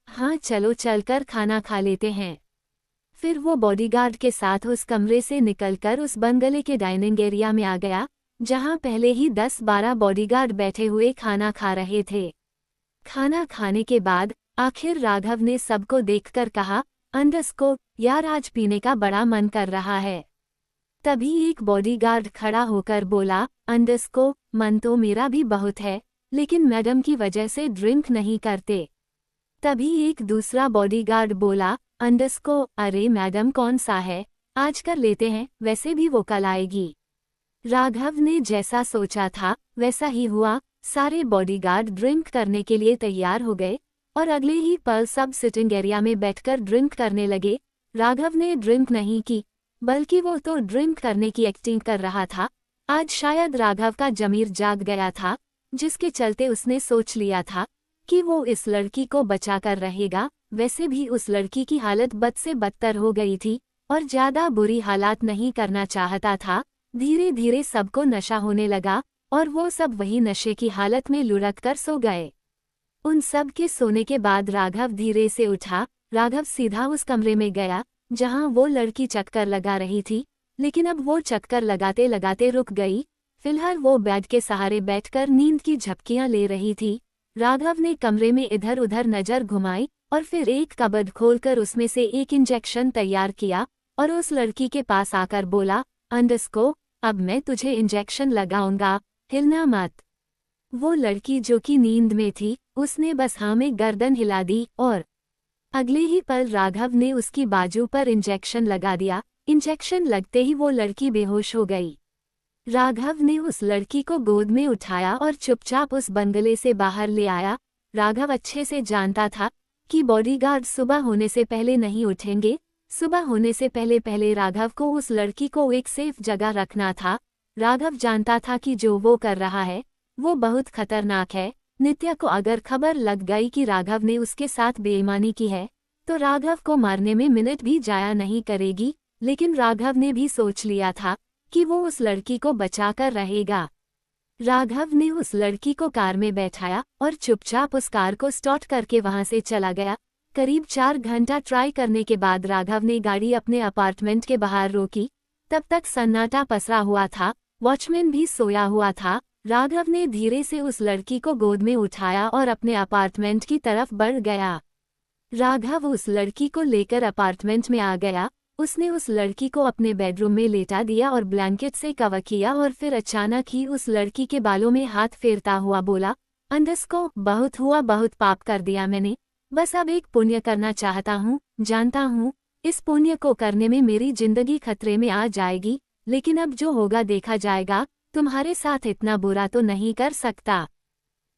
हाँ चलो चलकर खाना खा लेते हैं। फिर वो बॉडीगार्ड के साथ उस कमरे से निकलकर उस बंगले के डाइनिंग एरिया में आ गया, जहां पहले ही 10-12 बॉडीगार्ड बैठे हुए खाना खा रहे थे। खाना खाने के बाद आखिर राघव ने सबको देखकर कहा, यार आज पीने का बड़ा मन कर रहा है। तभी एक बॉडीगार्ड खड़ा होकर बोला, मन तो मेरा भी बहुत है, लेकिन मैडम की वजह से ड्रिंक नहीं करते। तभी एक दूसरा बॉडीगार्ड बोला, अरे मैडम कौन सा है, आज कर लेते हैं, वैसे भी वो कल आएगी। राघव ने जैसा सोचा था वैसा ही हुआ। सारे बॉडीगार्ड ड्रिंक करने के लिए तैयार हो गए और अगले ही पल सब सिटिंग एरिया में बैठकर ड्रिंक करने लगे। राघव ने ड्रिंक नहीं की, बल्कि वो तो ड्रिंक करने की एक्टिंग कर रहा था। आज शायद राघव का जमीर जाग गया था, जिसके चलते उसने सोच लिया था कि वो इस लड़की को बचाकर रहेगा। वैसे भी उस लड़की की हालत बद से बदतर हो गई थी और ज्यादा बुरी हालात नहीं करना चाहता था। धीरे धीरे सबको नशा होने लगा और वो सब वही नशे की हालत में लुढ़क कर सो गए। उन सब के सोने के बाद राघव धीरे से उठा। राघव सीधा उस कमरे में गया जहां वो लड़की चक्कर लगा रही थी, लेकिन अब वो चक्कर लगाते लगाते रुक गई। फिलहाल वो बेड के सहारे बैठकर नींद की झपकियां ले रही थी। राघव ने कमरे में इधर उधर नजर घुमाई और फिर एक कबर्ड खोलकर उसमें से एक इंजेक्शन तैयार किया और उस लड़की के पास आकर बोला, अंडस्को, अब मैं तुझे इंजेक्शन लगाऊंगा, हिलना मत। वो लड़की जो कि नींद में थी, उसने बस हाँ में गर्दन हिला दी और अगले ही पल राघव ने उसकी बाजू पर इंजेक्शन लगा दिया। इंजेक्शन लगते ही वो लड़की बेहोश हो गई। राघव ने उस लड़की को गोद में उठाया और चुपचाप उस बंगले से बाहर ले आया। राघव अच्छे से जानता था कि बॉडीगार्ड सुबह होने से पहले नहीं उठेंगे। सुबह होने से पहले पहले राघव को उस लड़की को एक सेफ जगह रखना था। राघव जानता था कि जो वो कर रहा है वो बहुत खतरनाक है। नित्या को अगर खबर लग गई कि राघव ने उसके साथ बेईमानी की है तो राघव को मारने में मिनट भी जाया नहीं करेगी। लेकिन राघव ने भी सोच लिया था कि वो उस लड़की को बचाकर रहेगा। राघव ने उस लड़की को कार में बैठाया और चुपचाप उस कार को स्टार्ट करके वहां से चला गया। करीब 4 घंटा ट्राई करने के बाद राघव ने गाड़ी अपने अपार्टमेंट के बाहर रोकी। तब तक सन्नाटा पसरा हुआ था, वॉचमैन भी सोया हुआ था। राघव ने धीरे से उस लड़की को गोद में उठाया और अपने अपार्टमेंट की तरफ बढ़ गया। राघव उस लड़की को लेकर अपार्टमेंट में आ गया। उसने उस लड़की को अपने बेडरूम में लेटा दिया और ब्लैंकेट से कवर किया और फिर अचानक ही उस लड़की के बालों में हाथ फेरता हुआ बोला, अंडस्को, बहुत हुआ, बहुत पाप कर दिया मैंने। बस अब एक पुण्य करना चाहता हूँ। जानता हूँ इस पुण्य को करने में मेरी जिंदगी खतरे में आ जाएगी, लेकिन अब जो होगा देखा जाएगा। तुम्हारे साथ इतना बुरा तो नहीं कर सकता।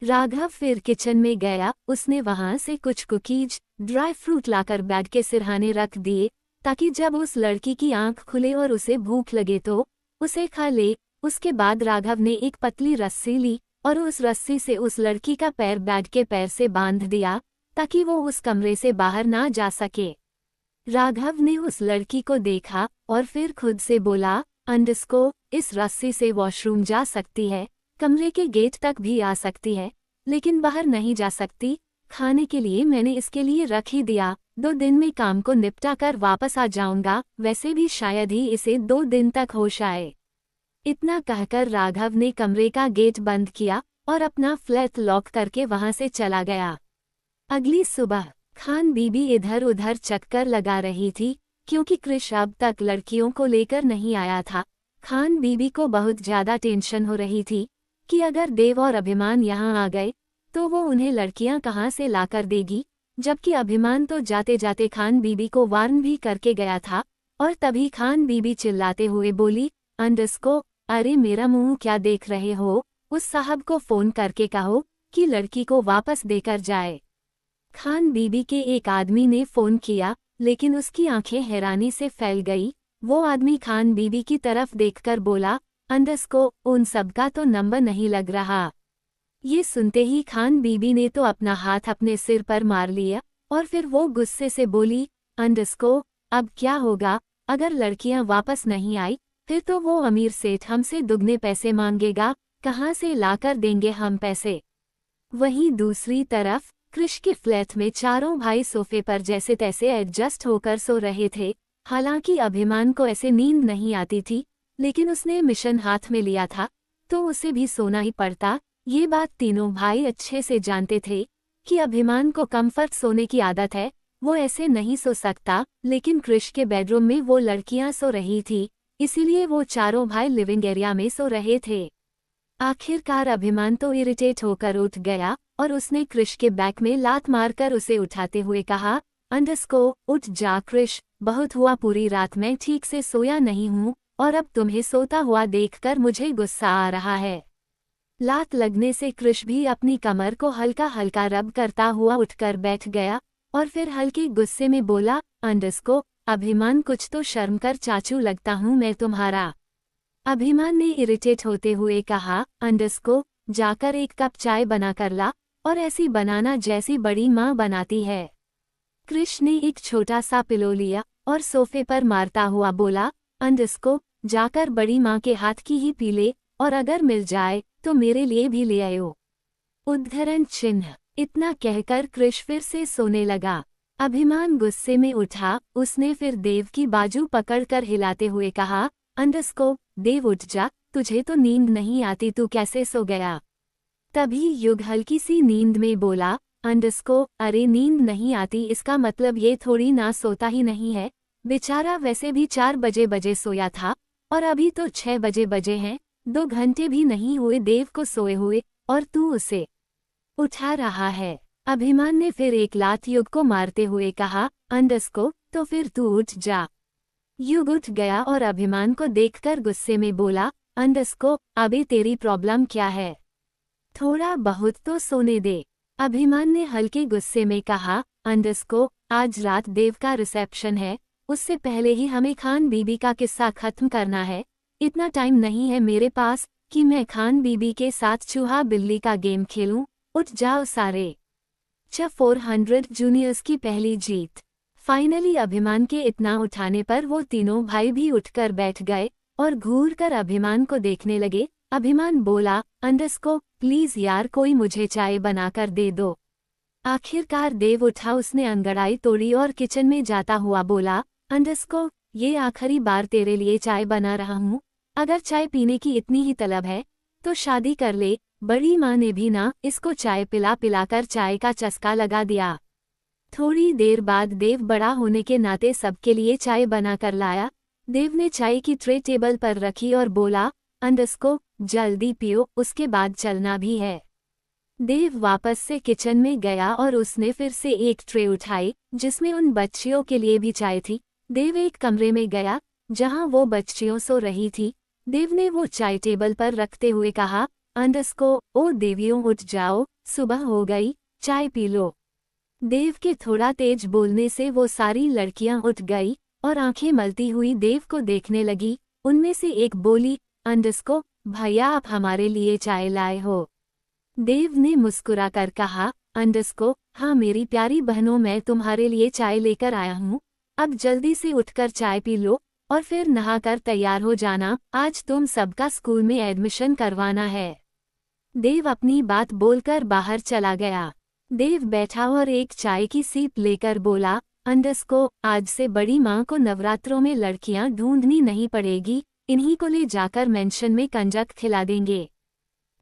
राघव फिर किचन में गया। उसने वहां से कुछ कुकीज, ड्राई फ्रूट लाकर बेड के सिरहाने रख दिए ताकि जब उस लड़की की आंख खुले और उसे भूख लगे तो उसे खा ले। उसके बाद राघव ने एक पतली रस्सी ली और उस रस्सी से उस लड़की का पैर बेड के पैर से बांध दिया ताकि वो उस कमरे से बाहर ना जा सके। राघव ने उस लड़की को देखा और फिर खुद से बोला, अंडस्को, इस रस्सी से वॉशरूम जा सकती है, कमरे के गेट तक भी आ सकती है, लेकिन बाहर नहीं जा सकती। खाने के लिए मैंने इसके लिए रख ही दिया। 2 दिन में काम को निपटा कर वापस आ जाऊंगा। वैसे भी शायद ही इसे 2 दिन तक होश आए। इतना कहकर राघव ने कमरे का गेट बंद किया और अपना फ्लैट लॉक करके वहां से चला गया। अगली सुबह खान बीबी इधर उधर चक्कर लगा रही थी क्योंकि कृष अब तक लड़कियों को लेकर नहीं आया था। खान बीबी को बहुत ज्यादा टेंशन हो रही थी कि अगर देव और अभिमान यहाँ आ गए तो वो उन्हें लड़कियां कहाँ से लाकर देगी, जबकि अभिमान तो जाते जाते खान बीबी को वार्न भी करके गया था। और तभी खान बीबी चिल्लाते हुए बोली, अंडस्को, अरे मेरा मुंह क्या देख रहे हो, उस साहब को फोन करके कहो कि लड़की को वापस देकर जाए। खान बीबी के एक आदमी ने फोन किया, लेकिन उसकी आंखें हैरानी से फैल गई। वो आदमी खान बीबी की तरफ देखकर बोला, अंडस्को, उन सबका तो नंबर नहीं लग रहा। ये सुनते ही खान बीबी ने तो अपना हाथ अपने सिर पर मार लिया और फिर वो गुस्से से बोली, अंडस्को, अब क्या होगा? अगर लड़कियां वापस नहीं आई फिर तो वो अमीर सेठ हमसे दुगने पैसे मांगेगा। कहाँ से लाकर देंगे हम पैसे? वहीं दूसरी तरफ कृष के फ्लैट में चारों भाई सोफे पर जैसे तैसे एडजस्ट होकर सो रहे थे। हालांकि अभिमान को ऐसे नींद नहीं आती थी, लेकिन उसने मिशन हाथ में लिया था तो उसे भी सोना ही पड़ता। ये बात तीनों भाई अच्छे से जानते थे कि अभिमान को कम्फर्ट सोने की आदत है, वो ऐसे नहीं सो सकता। लेकिन कृष के बेडरूम में वो लड़कियां सो रही थी, इसीलिए वो चारों भाई लिविंग एरिया में सो रहे थे। आखिरकार अभिमान तो इरिटेट होकर उठ गया और उसने कृष के बैक में लात मारकर उसे उठाते हुए कहा, अंडस्को, उठ जा कृष, बहुत हुआ, पूरी रात मैं ठीक से सोया नहीं हूँ और अब तुम्हें सोता हुआ देखकर मुझे गुस्सा आ रहा है। लात लगने से कृष भी अपनी कमर को हल्का हल्का रब करता हुआ उठकर बैठ गया और फिर हल्के गुस्से में बोला, अंडस्को अभिमान कुछ तो शर्म कर चाचू, लगता हूँ मैं तुम्हारा। अभिमान ने इरिटेट होते हुए कहा, अंडस्को जाकर एक कप चाय बना कर ला, और ऐसी बनाना जैसी बड़ी माँ बनाती है। कृष ने एक छोटा सा पिलो लिया और सोफे पर मारता हुआ बोला, अंडस्को जाकर बड़ी माँ के हाथ की ही पी ले, और अगर मिल जाए तो मेरे लिए भी ले आयो। उद्धरण चिन्ह। इतना कहकर कृष फिर से सोने लगा। अभिमान गुस्से में उठा, उसने फिर देव की बाजू पकड़कर हिलाते हुए कहा, अंडस्को देव उठ जा, तुझे तो नींद नहीं आती, तू कैसे सो गया? तभी युग हल्की सी नींद में बोला, अंडस्को अरे नींद नहीं आती इसका मतलब ये थोड़ी ना सोता ही नहीं है, बेचारा वैसे भी 4 बजे सोया था और अभी तो 6 बजे हैं, 2 घंटे भी नहीं हुए देव को सोए हुए, और तू उसे उठा रहा है। अभिमान ने फिर एक लात युग को मारते हुए कहा, अंडस्को तो फिर तू उठ जा। युग उठ गया और अभिमान को देखकर गुस्से में बोला, अंडस्को अबे तेरी प्रॉब्लम क्या है? थोड़ा बहुत तो सोने दे। अभिमान ने हल्के गुस्से में कहा, अंडस्को आज रात देव का रिसेप्शन है, उससे पहले ही हमें खान बीबी का किस्सा खत्म करना है, इतना टाइम नहीं है मेरे पास कि मैं खान बीबी के साथ चूहा बिल्ली का गेम खेलूं, उठ जाओ सारे। 400 जूनियर्स की पहली जीत। फाइनली अभिमान के इतना उठाने पर वो तीनों भाई भी उठकर बैठ गए और घूर कर अभिमान को देखने लगे। अभिमान बोला, अंडस्को प्लीज यार कोई मुझे चाय बनाकर दे दो। आखिरकार देव उठा, उसने अंगड़ाई तोड़ी और किचन में जाता हुआ बोला, अंडस्को ये आखिरी बार तेरे लिए चाय बना रहा हूँ, अगर चाय पीने की इतनी ही तलब है तो शादी कर ले। बड़ी माँ ने भी ना इसको चाय पिला पिलाकर चाय का चस्का लगा दिया। थोड़ी देर बाद देव बड़ा होने के नाते सबके लिए चाय बनाकर लाया। देव ने चाय की ट्रे टेबल पर रखी और बोला, अंडस्को जल्दी पियो, उसके बाद चलना भी है। देव वापस से किचन में गया और उसने फिर से एक ट्रे उठाई जिसमें उन बच्चियों के लिए भी चाय थी। देव एक कमरे में गया जहां वो बच्चियों सो रही थी। देव ने वो चाय टेबल पर रखते हुए कहा, अंडस्को ओ देवियों उठ जाओ, सुबह हो गई, चाय पी लो। देव के थोड़ा तेज बोलने से वो सारी लड़कियां उठ गई और आंखें मलती हुई देव को देखने लगी। उनमें से एक बोली, अंडस्को भैया आप हमारे लिए चाय लाए हो? देव ने मुस्कुराकर कहा, अंडस्को हाँ मेरी प्यारी बहनों, मैं तुम्हारे लिए चाय लेकर आया हूँ, अब जल्दी से उठकर चाय पी लो और फिर नहाकर तैयार हो जाना, आज तुम सबका स्कूल में एडमिशन करवाना है। देव अपनी बात बोलकर बाहर चला गया। देव बैठा और एक चाय की सीप लेकर बोला, अंडस्को आज से बड़ी माँ को नवरात्रों में लड़कियां ढूंढनी नहीं पड़ेगी, इन्हीं को ले जाकर मेंशन में कंजक खिला देंगे।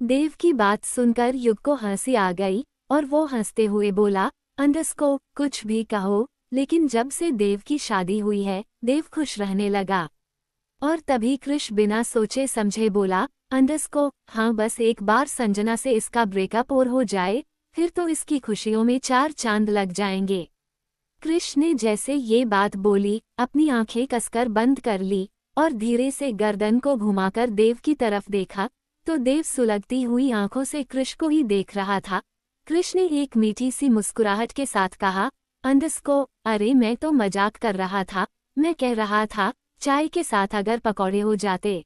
देव की बात सुनकर युग को हंसी आ गई और वो हंसते हुए बोला, अंडस्को कुछ भी कहो, लेकिन जब से देव की शादी हुई है देव खुश रहने लगा। और तभी कृष बिना सोचे समझे बोला, अंडस्को हाँ बस एक बार संजना से इसका ब्रेकअप और हो जाए, फिर तो इसकी खुशियों में 4 चांद लग जाएंगे। कृष ने जैसे ये बात बोली अपनी आंखें कसकर बंद कर ली और धीरे से गर्दन को घुमाकर देव की तरफ देखा तो देव सुलगती हुई आंखों से कृष को ही देख रहा था। कृष ने एक मीठी सी मुस्कुराहट के साथ कहा, अंडस्को अरे मैं तो मजाक कर रहा था, मैं कह रहा था चाय के साथ अगर पकौड़े हो जाते।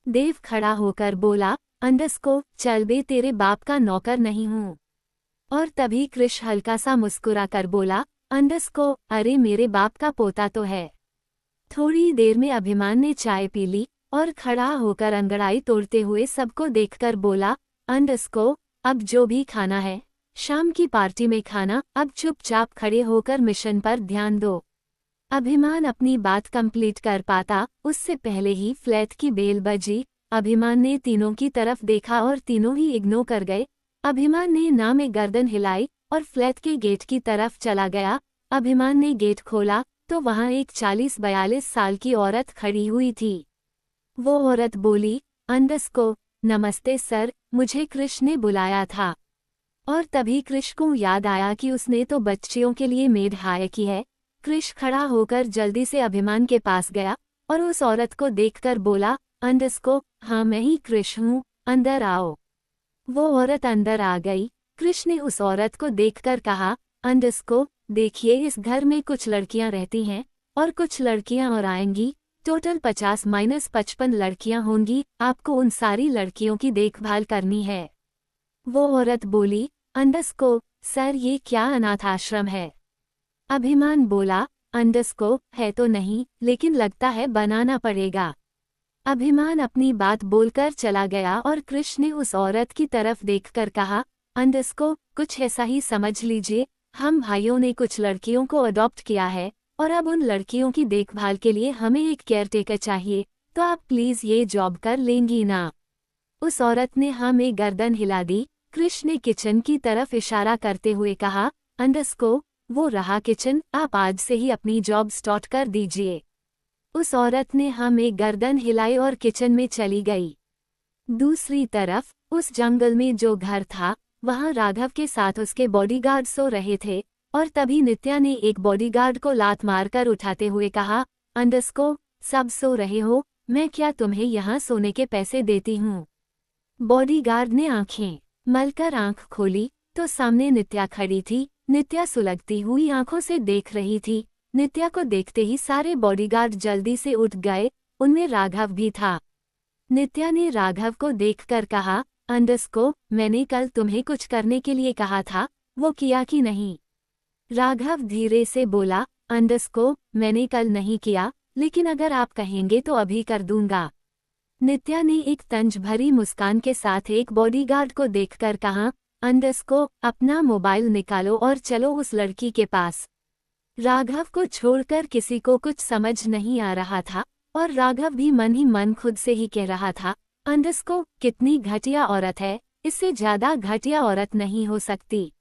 देव खड़ा होकर बोला, अंडस्को चल बे, तेरे बाप का नौकर नहीं हूँ। और तभी कृष हल्का सा मुस्कुरा कर बोला, अंडस्को अरे मेरे बाप का पोता तो है। थोड़ी देर में अभिमान ने चाय पी ली और खड़ा होकर अंगड़ाई तोड़ते हुए सबको देखकर बोला, अंडस्को अब जो भी खाना है शाम की पार्टी में खाना, अब चुपचाप खड़े होकर मिशन पर ध्यान दो। अभिमान अपनी बात कंप्लीट कर पाता उससे पहले ही फ्लैट की बेल बजी। अभिमान ने तीनों की तरफ देखा और तीनों ही इग्नोर कर गए। अभिमान ने ना में गर्दन हिलाई और फ्लैट के गेट की तरफ चला गया। अभिमान ने गेट खोला तो वहां एक 40-42 साल की औरत खड़ी हुई थी। वो औरत बोली, अंडस्को नमस्ते सर, मुझे कृष ने बुलाया था। और तभी कृष को याद आया कि उसने तो बच्चियों के लिए मेड हायर की है। कृष खड़ा होकर जल्दी से अभिमान के पास गया और उस औरत को देखकर बोला, अंडस्को हाँ मैं ही कृष हूँ, अंदर आओ। वो औरत अंदर आ गई। कृष ने उस औरत को देखकर कहा, अंडस्को, देखिए इस घर में कुछ लड़कियां रहती हैं और कुछ लड़कियां और आएंगी, टोटल 50-55 लड़कियां होंगी, आपको उन सारी लड़कियों की देखभाल करनी है। वो औरत बोली, अंडस्को, सर ये क्या अनाथ आश्रम है? अभिमान बोला, अंडस्को, है तो नहीं, लेकिन लगता है बनाना पड़ेगा। अभिमान अपनी बात बोलकर चला गया और कृष ने उस औरत की तरफ देखकर कहा, अंडस्को, कुछ ऐसा ही समझ लीजिए, हम भाइयों ने कुछ लड़कियों को अडॉप्ट किया है और अब उन लड़कियों की देखभाल के लिए हमें एक केयरटेकर चाहिए, तो आप प्लीज ये जॉब कर लेंगी ना? उस औरत ने हाँ में गर्दन हिला दी। कृष ने किचन की तरफ इशारा करते हुए कहा, अंडस्को, वो रहा किचन, आप आज से ही अपनी जॉब स्टार्ट कर दीजिए। उस औरत ने हाँ में गर्दन हिलाई और किचन में चली गई। दूसरी तरफ उस जंगल में जो घर था, वहां राघव के साथ उसके बॉडीगार्ड सो रहे थे और तभी नित्या ने एक बॉडीगार्ड को लात मारकर उठाते हुए कहा, अंडस्को, सब सो रहे हो, मैं क्या तुम्हें यहाँ सोने के पैसे देती हूँ? बॉडीगार्ड ने आंखें मलकर आंख खोली तो सामने नित्या खड़ी थी। नित्या सुलगती हुई आंखों से देख रही थी। नित्या को देखते ही सारे बॉडीगार्ड जल्दी से उठ गए, उनमें राघव भी था। नित्या ने राघव को देखकर कहा, अंडस्को, मैंने कल तुम्हें कुछ करने के लिए कहा था, वो किया कि नहीं? राघव धीरे से बोला, अंडस्को, मैंने कल नहीं किया, लेकिन अगर आप कहेंगे तो अभी कर दूंगा। नित्या ने एक तंज भरी मुस्कान के साथ एक बॉडीगार्ड को देखकर कहा, अंडस्को, अपना मोबाइल निकालो और चलो उस लड़की के पास। राघव को छोड़कर किसी को कुछ समझ नहीं आ रहा था और राघव भी मन ही मन खुद से ही कह रहा था, अंडस्को, कितनी घटिया औरत है, इससे ज्यादा घटिया औरत नहीं हो सकती।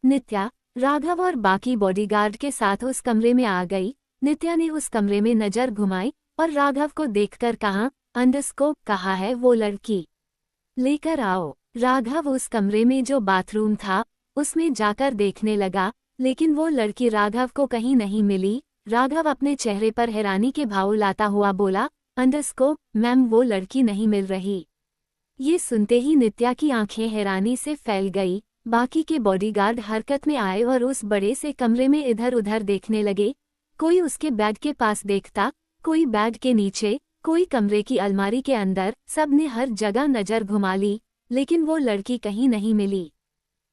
नित्या, राघव और बाकी बॉडीगार्ड के साथ उस कमरे में आ गई। नित्या ने उस कमरे में नजर घुमाई और राघव को देखकर कहा, अंडस्को, कहाँ है वो लड़की? लेकर आओ। राघव उस कमरे में जो बाथरूम था उसमें जाकर देखने लगा, लेकिन वो लड़की राघव को कहीं नहीं मिली। राघव अपने चेहरे पर हैरानी के भाव लाता हुआ बोला, अंडस्को, मैम वो लड़की नहीं मिल रही। ये सुनते ही नित्या की आंखें हैरानी से फैल गई। बाकी के बॉडीगार्ड हरकत में आए और उस बड़े से कमरे में इधर उधर देखने लगे। कोई उसके बेड के पास देखता, कोई बेड के नीचे, कोई कमरे की अलमारी के अंदर, सबने हर जगह नजर घुमा ली, लेकिन वो लड़की कहीं नहीं मिली।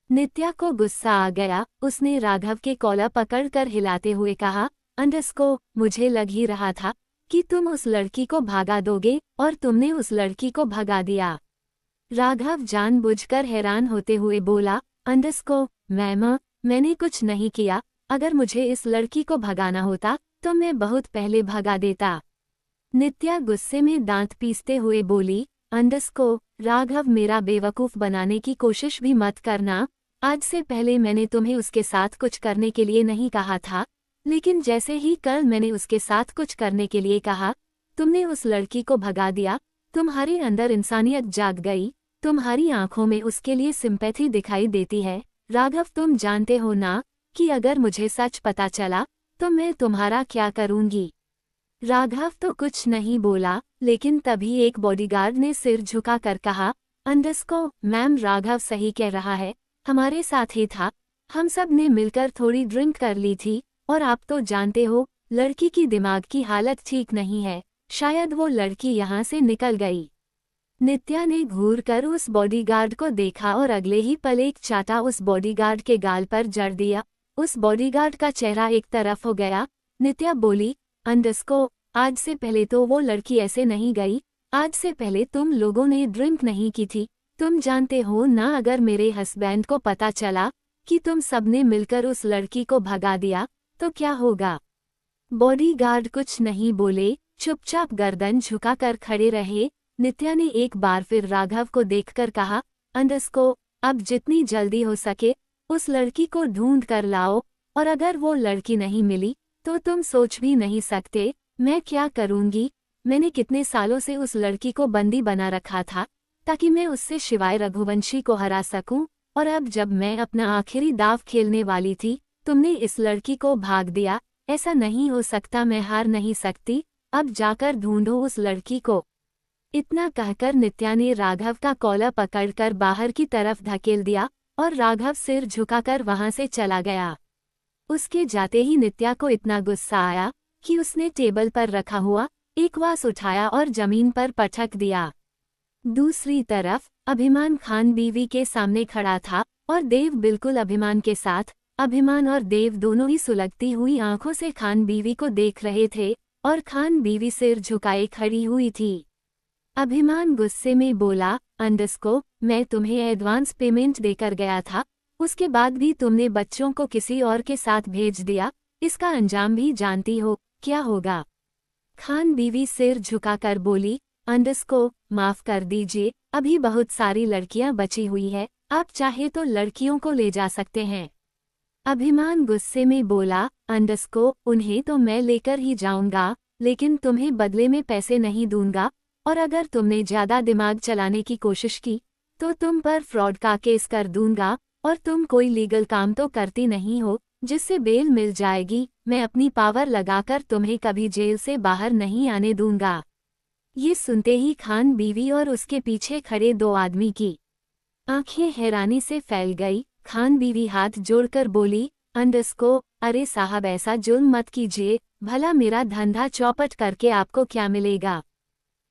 नित्या को गुस्सा आ गया। उसने राघव के कॉलर पकड़कर हिलाते हुए कहा, अंडस्को, मुझे लग ही रहा था कि तुम उस लड़की को भगा दोगे और तुमने उस लड़की को भगा दिया। राघव जानबूझकर हैरान होते हुए बोला, अंडस्को, मैम, मैंने कुछ नहीं किया, अगर मुझे इस लड़की को भगाना होता तो मैं बहुत पहले भगा देता। नित्या गुस्से में दांत पीसते हुए बोली, अंडस्को, राघव मेरा बेवकूफ बनाने की कोशिश भी मत करना। आज से पहले मैंने तुम्हें उसके साथ कुछ करने के लिए नहीं कहा था, लेकिन जैसे ही कल मैंने उसके साथ कुछ करने के लिए कहा, तुमने उस लड़की को भगा दिया। तुम्हारे अंदर इंसानियत जाग गई, तुम्हारी आंखों में उसके लिए सिंपैथी दिखाई देती है। राघव, तुम जानते हो ना कि अगर मुझे सच पता चला तो मैं तुम्हारा क्या करूंगी? राघव तो कुछ नहीं बोला, लेकिन तभी एक बॉडीगार्ड ने सिर झुकाकर कहा, अंडस्को, मैम, राघव सही कह रहा है, हमारे साथ ही था, हम सब ने मिलकर थोड़ी ड्रिंक कर ली थी और आप तो जानते हो लड़की की दिमाग की हालत ठीक नहीं है, शायद वो लड़की यहाँ से निकल गई। नित्या ने घूरकर उस बॉडीगार्ड को देखा और अगले ही पल एक चाटा उस बॉडीगार्ड के गाल पर जड़ दिया। उस बॉडीगार्ड का चेहरा एक तरफ हो गया। नित्या बोली, अंडस्को, आज से पहले तो वो लड़की ऐसे नहीं गई, आज से पहले तुम लोगों ने ड्रिंक नहीं की थी। तुम जानते हो ना, अगर मेरे हस्बैंड को पता चला कि तुम सबने मिलकर उस लड़की को भगा दिया तो क्या होगा? बॉडीगार्ड कुछ नहीं बोले, चुपचाप गर्दन झुकाकर खड़े रहे। नित्या ने एक बार फिर राघव को देखकर कहा, अंडस्को, अब जितनी जल्दी हो सके उस लड़की को ढूंढ कर लाओ, और अगर वो लड़की नहीं मिली तो तुम सोच भी नहीं सकते मैं क्या करूंगी। मैंने कितने सालों से उस लड़की को बंदी बना रखा था ताकि मैं उससे शिवाय रघुवंशी को हरा सकूं, और अब जब मैं अपना आखिरी दाव खेलने वाली थी तुमने इस लड़की को भाग दिया। ऐसा नहीं हो सकता, मैं हार नहीं सकती, अब जाकर ढूंढो उस लड़की को। इतना कहकर नित्या ने राघव का कॉलर पकड़कर बाहर की तरफ धकेल दिया और राघव सिर झुकाकर वहां से चला गया। उसके जाते ही नित्या को इतना गुस्सा आया कि उसने टेबल पर रखा हुआ एक वास उठाया और जमीन पर पटक दिया। दूसरी तरफ अभिमान खान बीवी के सामने खड़ा था और देव बिल्कुल अभिमान के साथ। अभिमान और देव दोनों ही सुलगती हुई आंखों से खान बीवी को देख रहे थे और खान बीवी सिर झुकाए खड़ी हुई थी। अभिमान गुस्से में बोला, अंडस्को, मैं तुम्हें एडवांस पेमेंट देकर गया था, उसके बाद भी तुमने बच्चों को किसी और के साथ भेज दिया, इसका अंजाम भी जानती हो क्या होगा। खान बीवी सिर झुकाकर बोली, अंडस्को, माफ कर दीजिए, अभी बहुत सारी लड़कियां बची हुई है, आप चाहे तो लड़कियों को ले जा सकते हैं। अभिमान गुस्से में बोला, अंडस्को, उन्हें तो मैं लेकर ही जाऊंगा, लेकिन तुम्हें बदले में पैसे नहीं दूंगा, और अगर तुमने ज्यादा दिमाग चलाने की कोशिश की तो तुम पर फ्रॉड का केस कर दूंगा, और तुम कोई लीगल काम तो करती नहीं हो जिससे बेल मिल जाएगी। मैं अपनी पावर लगाकर तुम्हें कभी जेल से बाहर नहीं आने दूंगा। ये सुनते ही खान बीवी और उसके पीछे खड़े दो आदमी की आंखें हैरानी से फैल गई। खान बीवी हाथ जोड़कर बोली, अंडस्को, अरे साहब ऐसा जुल्म मत कीजिए, भला मेरा धंधा चौपट करके आपको क्या मिलेगा।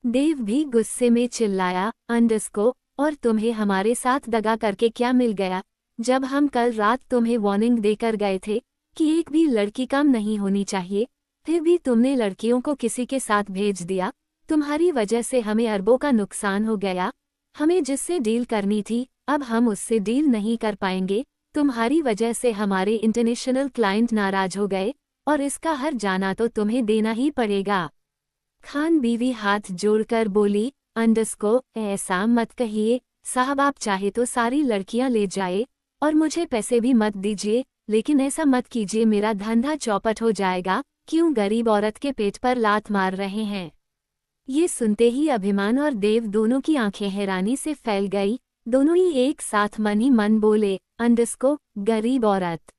देव भी गुस्से में चिल्लाया, अंडस्को, और तुम्हें हमारे साथ दगा करके क्या मिल गया, जब हम कल रात तुम्हें वार्निंग देकर गए थे कि एक भी लड़की कम नहीं होनी चाहिए, फिर भी तुमने लड़कियों को किसी के साथ भेज दिया। तुम्हारी वजह से हमें अरबों का नुकसान हो गया। हमें जिससे डील करनी थी अब हम उससे डील नहीं कर पाएंगे। तुम्हारी वजह से हमारे इंटरनेशनल क्लाइंट नाराज हो गए और इसका हर जाना तो तुम्हें देना ही पड़ेगा। खान बीवी हाथ जोड़कर बोली, अंडस्को, ऐसा मत कहिए साहब, आप चाहे तो सारी लड़कियां ले जाए और मुझे पैसे भी मत दीजिए, लेकिन ऐसा मत कीजिए, मेरा धंधा चौपट हो जाएगा। क्यों गरीब औरत के पेट पर लात मार रहे हैं। ये सुनते ही अभिमान और देव दोनों की आंखें हैरानी से फैल गई। दोनों ही एक साथ मन ही मन बोले, अंडस्को, गरीब औरत।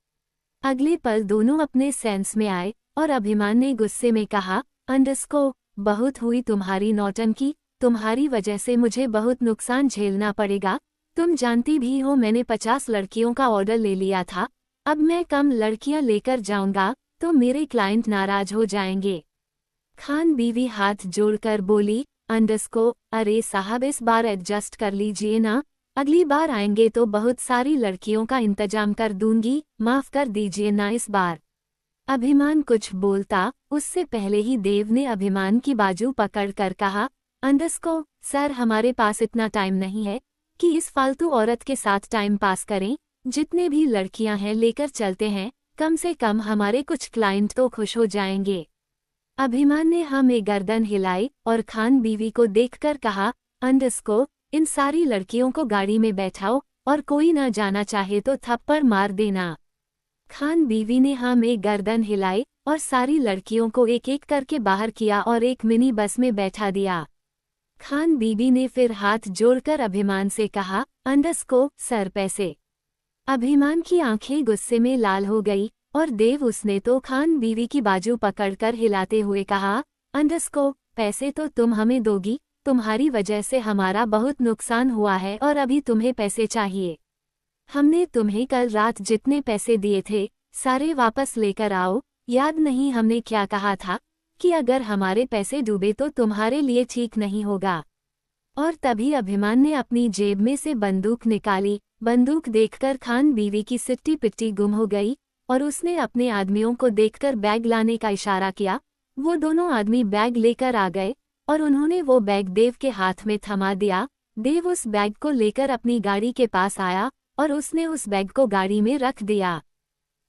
अगले पल दोनों अपने सेंस में आए और अभिमान ने गुस्से में कहा, अंडस्को, बहुत हुई तुम्हारी नौटंकी, तुम्हारी वजह से मुझे बहुत नुकसान झेलना पड़ेगा। तुम जानती भी हो मैंने 50 लड़कियों का ऑर्डर ले लिया था, अब मैं कम लड़कियां लेकर जाऊंगा तो मेरे क्लाइंट नाराज हो जाएंगे। खान बीवी हाथ जोड़कर बोली, अंडस्को, अरे साहब इस बार एडजस्ट कर लीजिए ना, अगली बार आएंगे तो बहुत सारी लड़कियों का इंतजाम कर दूंगी, माफ कर दीजिए ना इस बार। अभिमान कुछ बोलता उससे पहले ही देव ने अभिमान की बाजू पकड़कर कहा, अंडस्को, सर हमारे पास इतना टाइम नहीं है कि इस फालतू औरत के साथ टाइम पास करें। जितने भी लड़कियां हैं लेकर चलते हैं, कम से कम हमारे कुछ क्लाइंट तो खुश हो जाएंगे। अभिमान ने हमें गर्दन हिलाई और खान बीवी को देखकर कहा, अंडस्को, इन सारी लड़कियों को गाड़ी में बैठाओ और कोई न जाना चाहे तो थप्पड़ मार देना। खान बीवी ने हमें गर्दन हिलाई और सारी लड़कियों को एक एक करके बाहर किया और एक मिनी बस में बैठा दिया। खान बीबी ने फिर हाथ जोड़कर अभिमान से कहा, अंडस्को, सर पैसे। अभिमान की आंखें गुस्से में लाल हो गई और देव उसने तो खान बीवी की बाजू पकड़कर हिलाते हुए कहा, अंडस्को, पैसे तो तुम हमें दोगी, तुम्हारी वजह से हमारा बहुत नुकसान हुआ है और अभी तुम्हें पैसे चाहिए। हमने तुम्हें कल रात जितने पैसे दिए थे सारे वापस लेकर आओ। याद नहीं हमने क्या कहा था कि अगर हमारे पैसे डूबे तो तुम्हारे लिए ठीक नहीं होगा। और तभी अभिमान ने अपनी जेब में से बंदूक निकाली। बंदूक देखकर खान बीवी की सिट्टी पिट्टी गुम हो गई और उसने अपने आदमियों को देखकर बैग लाने का इशारा किया। वो दोनों आदमी बैग लेकर आ गए और उन्होंने वो बैग देव के हाथ में थमा दिया। देव उस बैग को लेकर अपनी गाड़ी के पास आया और उसने उस बैग को गाड़ी में रख दिया।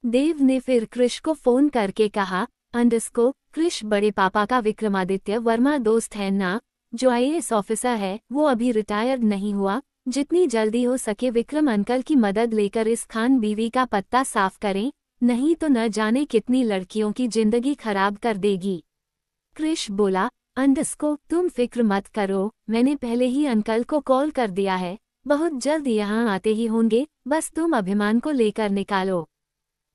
देव ने फिर कृष को फोन करके कहा, अंडस्को, कृष बड़े पापा का विक्रमादित्य वर्मा दोस्त है ना, जो IAS ऑफिसर है, वो अभी रिटायर्ड नहीं हुआ। जितनी जल्दी हो सके विक्रम अंकल की मदद लेकर इस खान बीवी का पत्ता साफ करें, नहीं तो न जाने कितनी लड़कियों की जिंदगी खराब कर देगी। कृष बोला, अंडस्को, तुम फिक्र मत करो, मैंने पहले ही अंकल को कॉल कर दिया है, बहुत जल्द यहाँ आते ही होंगे, बस तुम अभिमान को लेकर निकालो।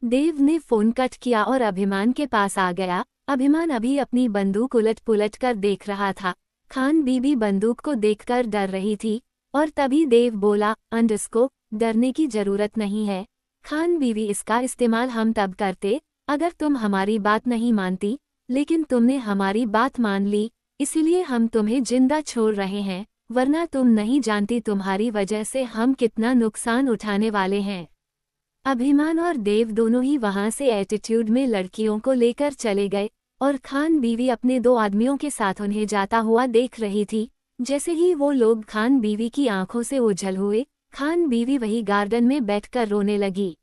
देव ने फोन कट किया और अभिमान के पास आ गया। अभिमान अभी अपनी बंदूक उलट पुलट कर देख रहा था खान बीबी बंदूक को देखकर डर रही थी और तभी देव बोला, अंडस्को, डरने की जरूरत नहीं है। खान बीवी, इसका इस्तेमाल हम तब करते अगर तुम हमारी बात नहीं मानती, लेकिन तुमने हमारी बात मान ली, इसीलिए हम तुम्हें जिंदा छोड़ रहे हैं, वरना तुम नहीं जानती तुम्हारी वजह से हम कितना नुकसान उठाने वाले हैं। अभिमान और देव दोनों ही वहां से एटीट्यूड में लड़कियों को लेकर चले गए और खान बीवी अपने 2 आदमियों के साथ उन्हें जाता हुआ देख रही थी। जैसे ही वो लोग खान बीवी की आंखों से ओझल हुए, खान बीवी वही गार्डन में बैठकर रोने लगी।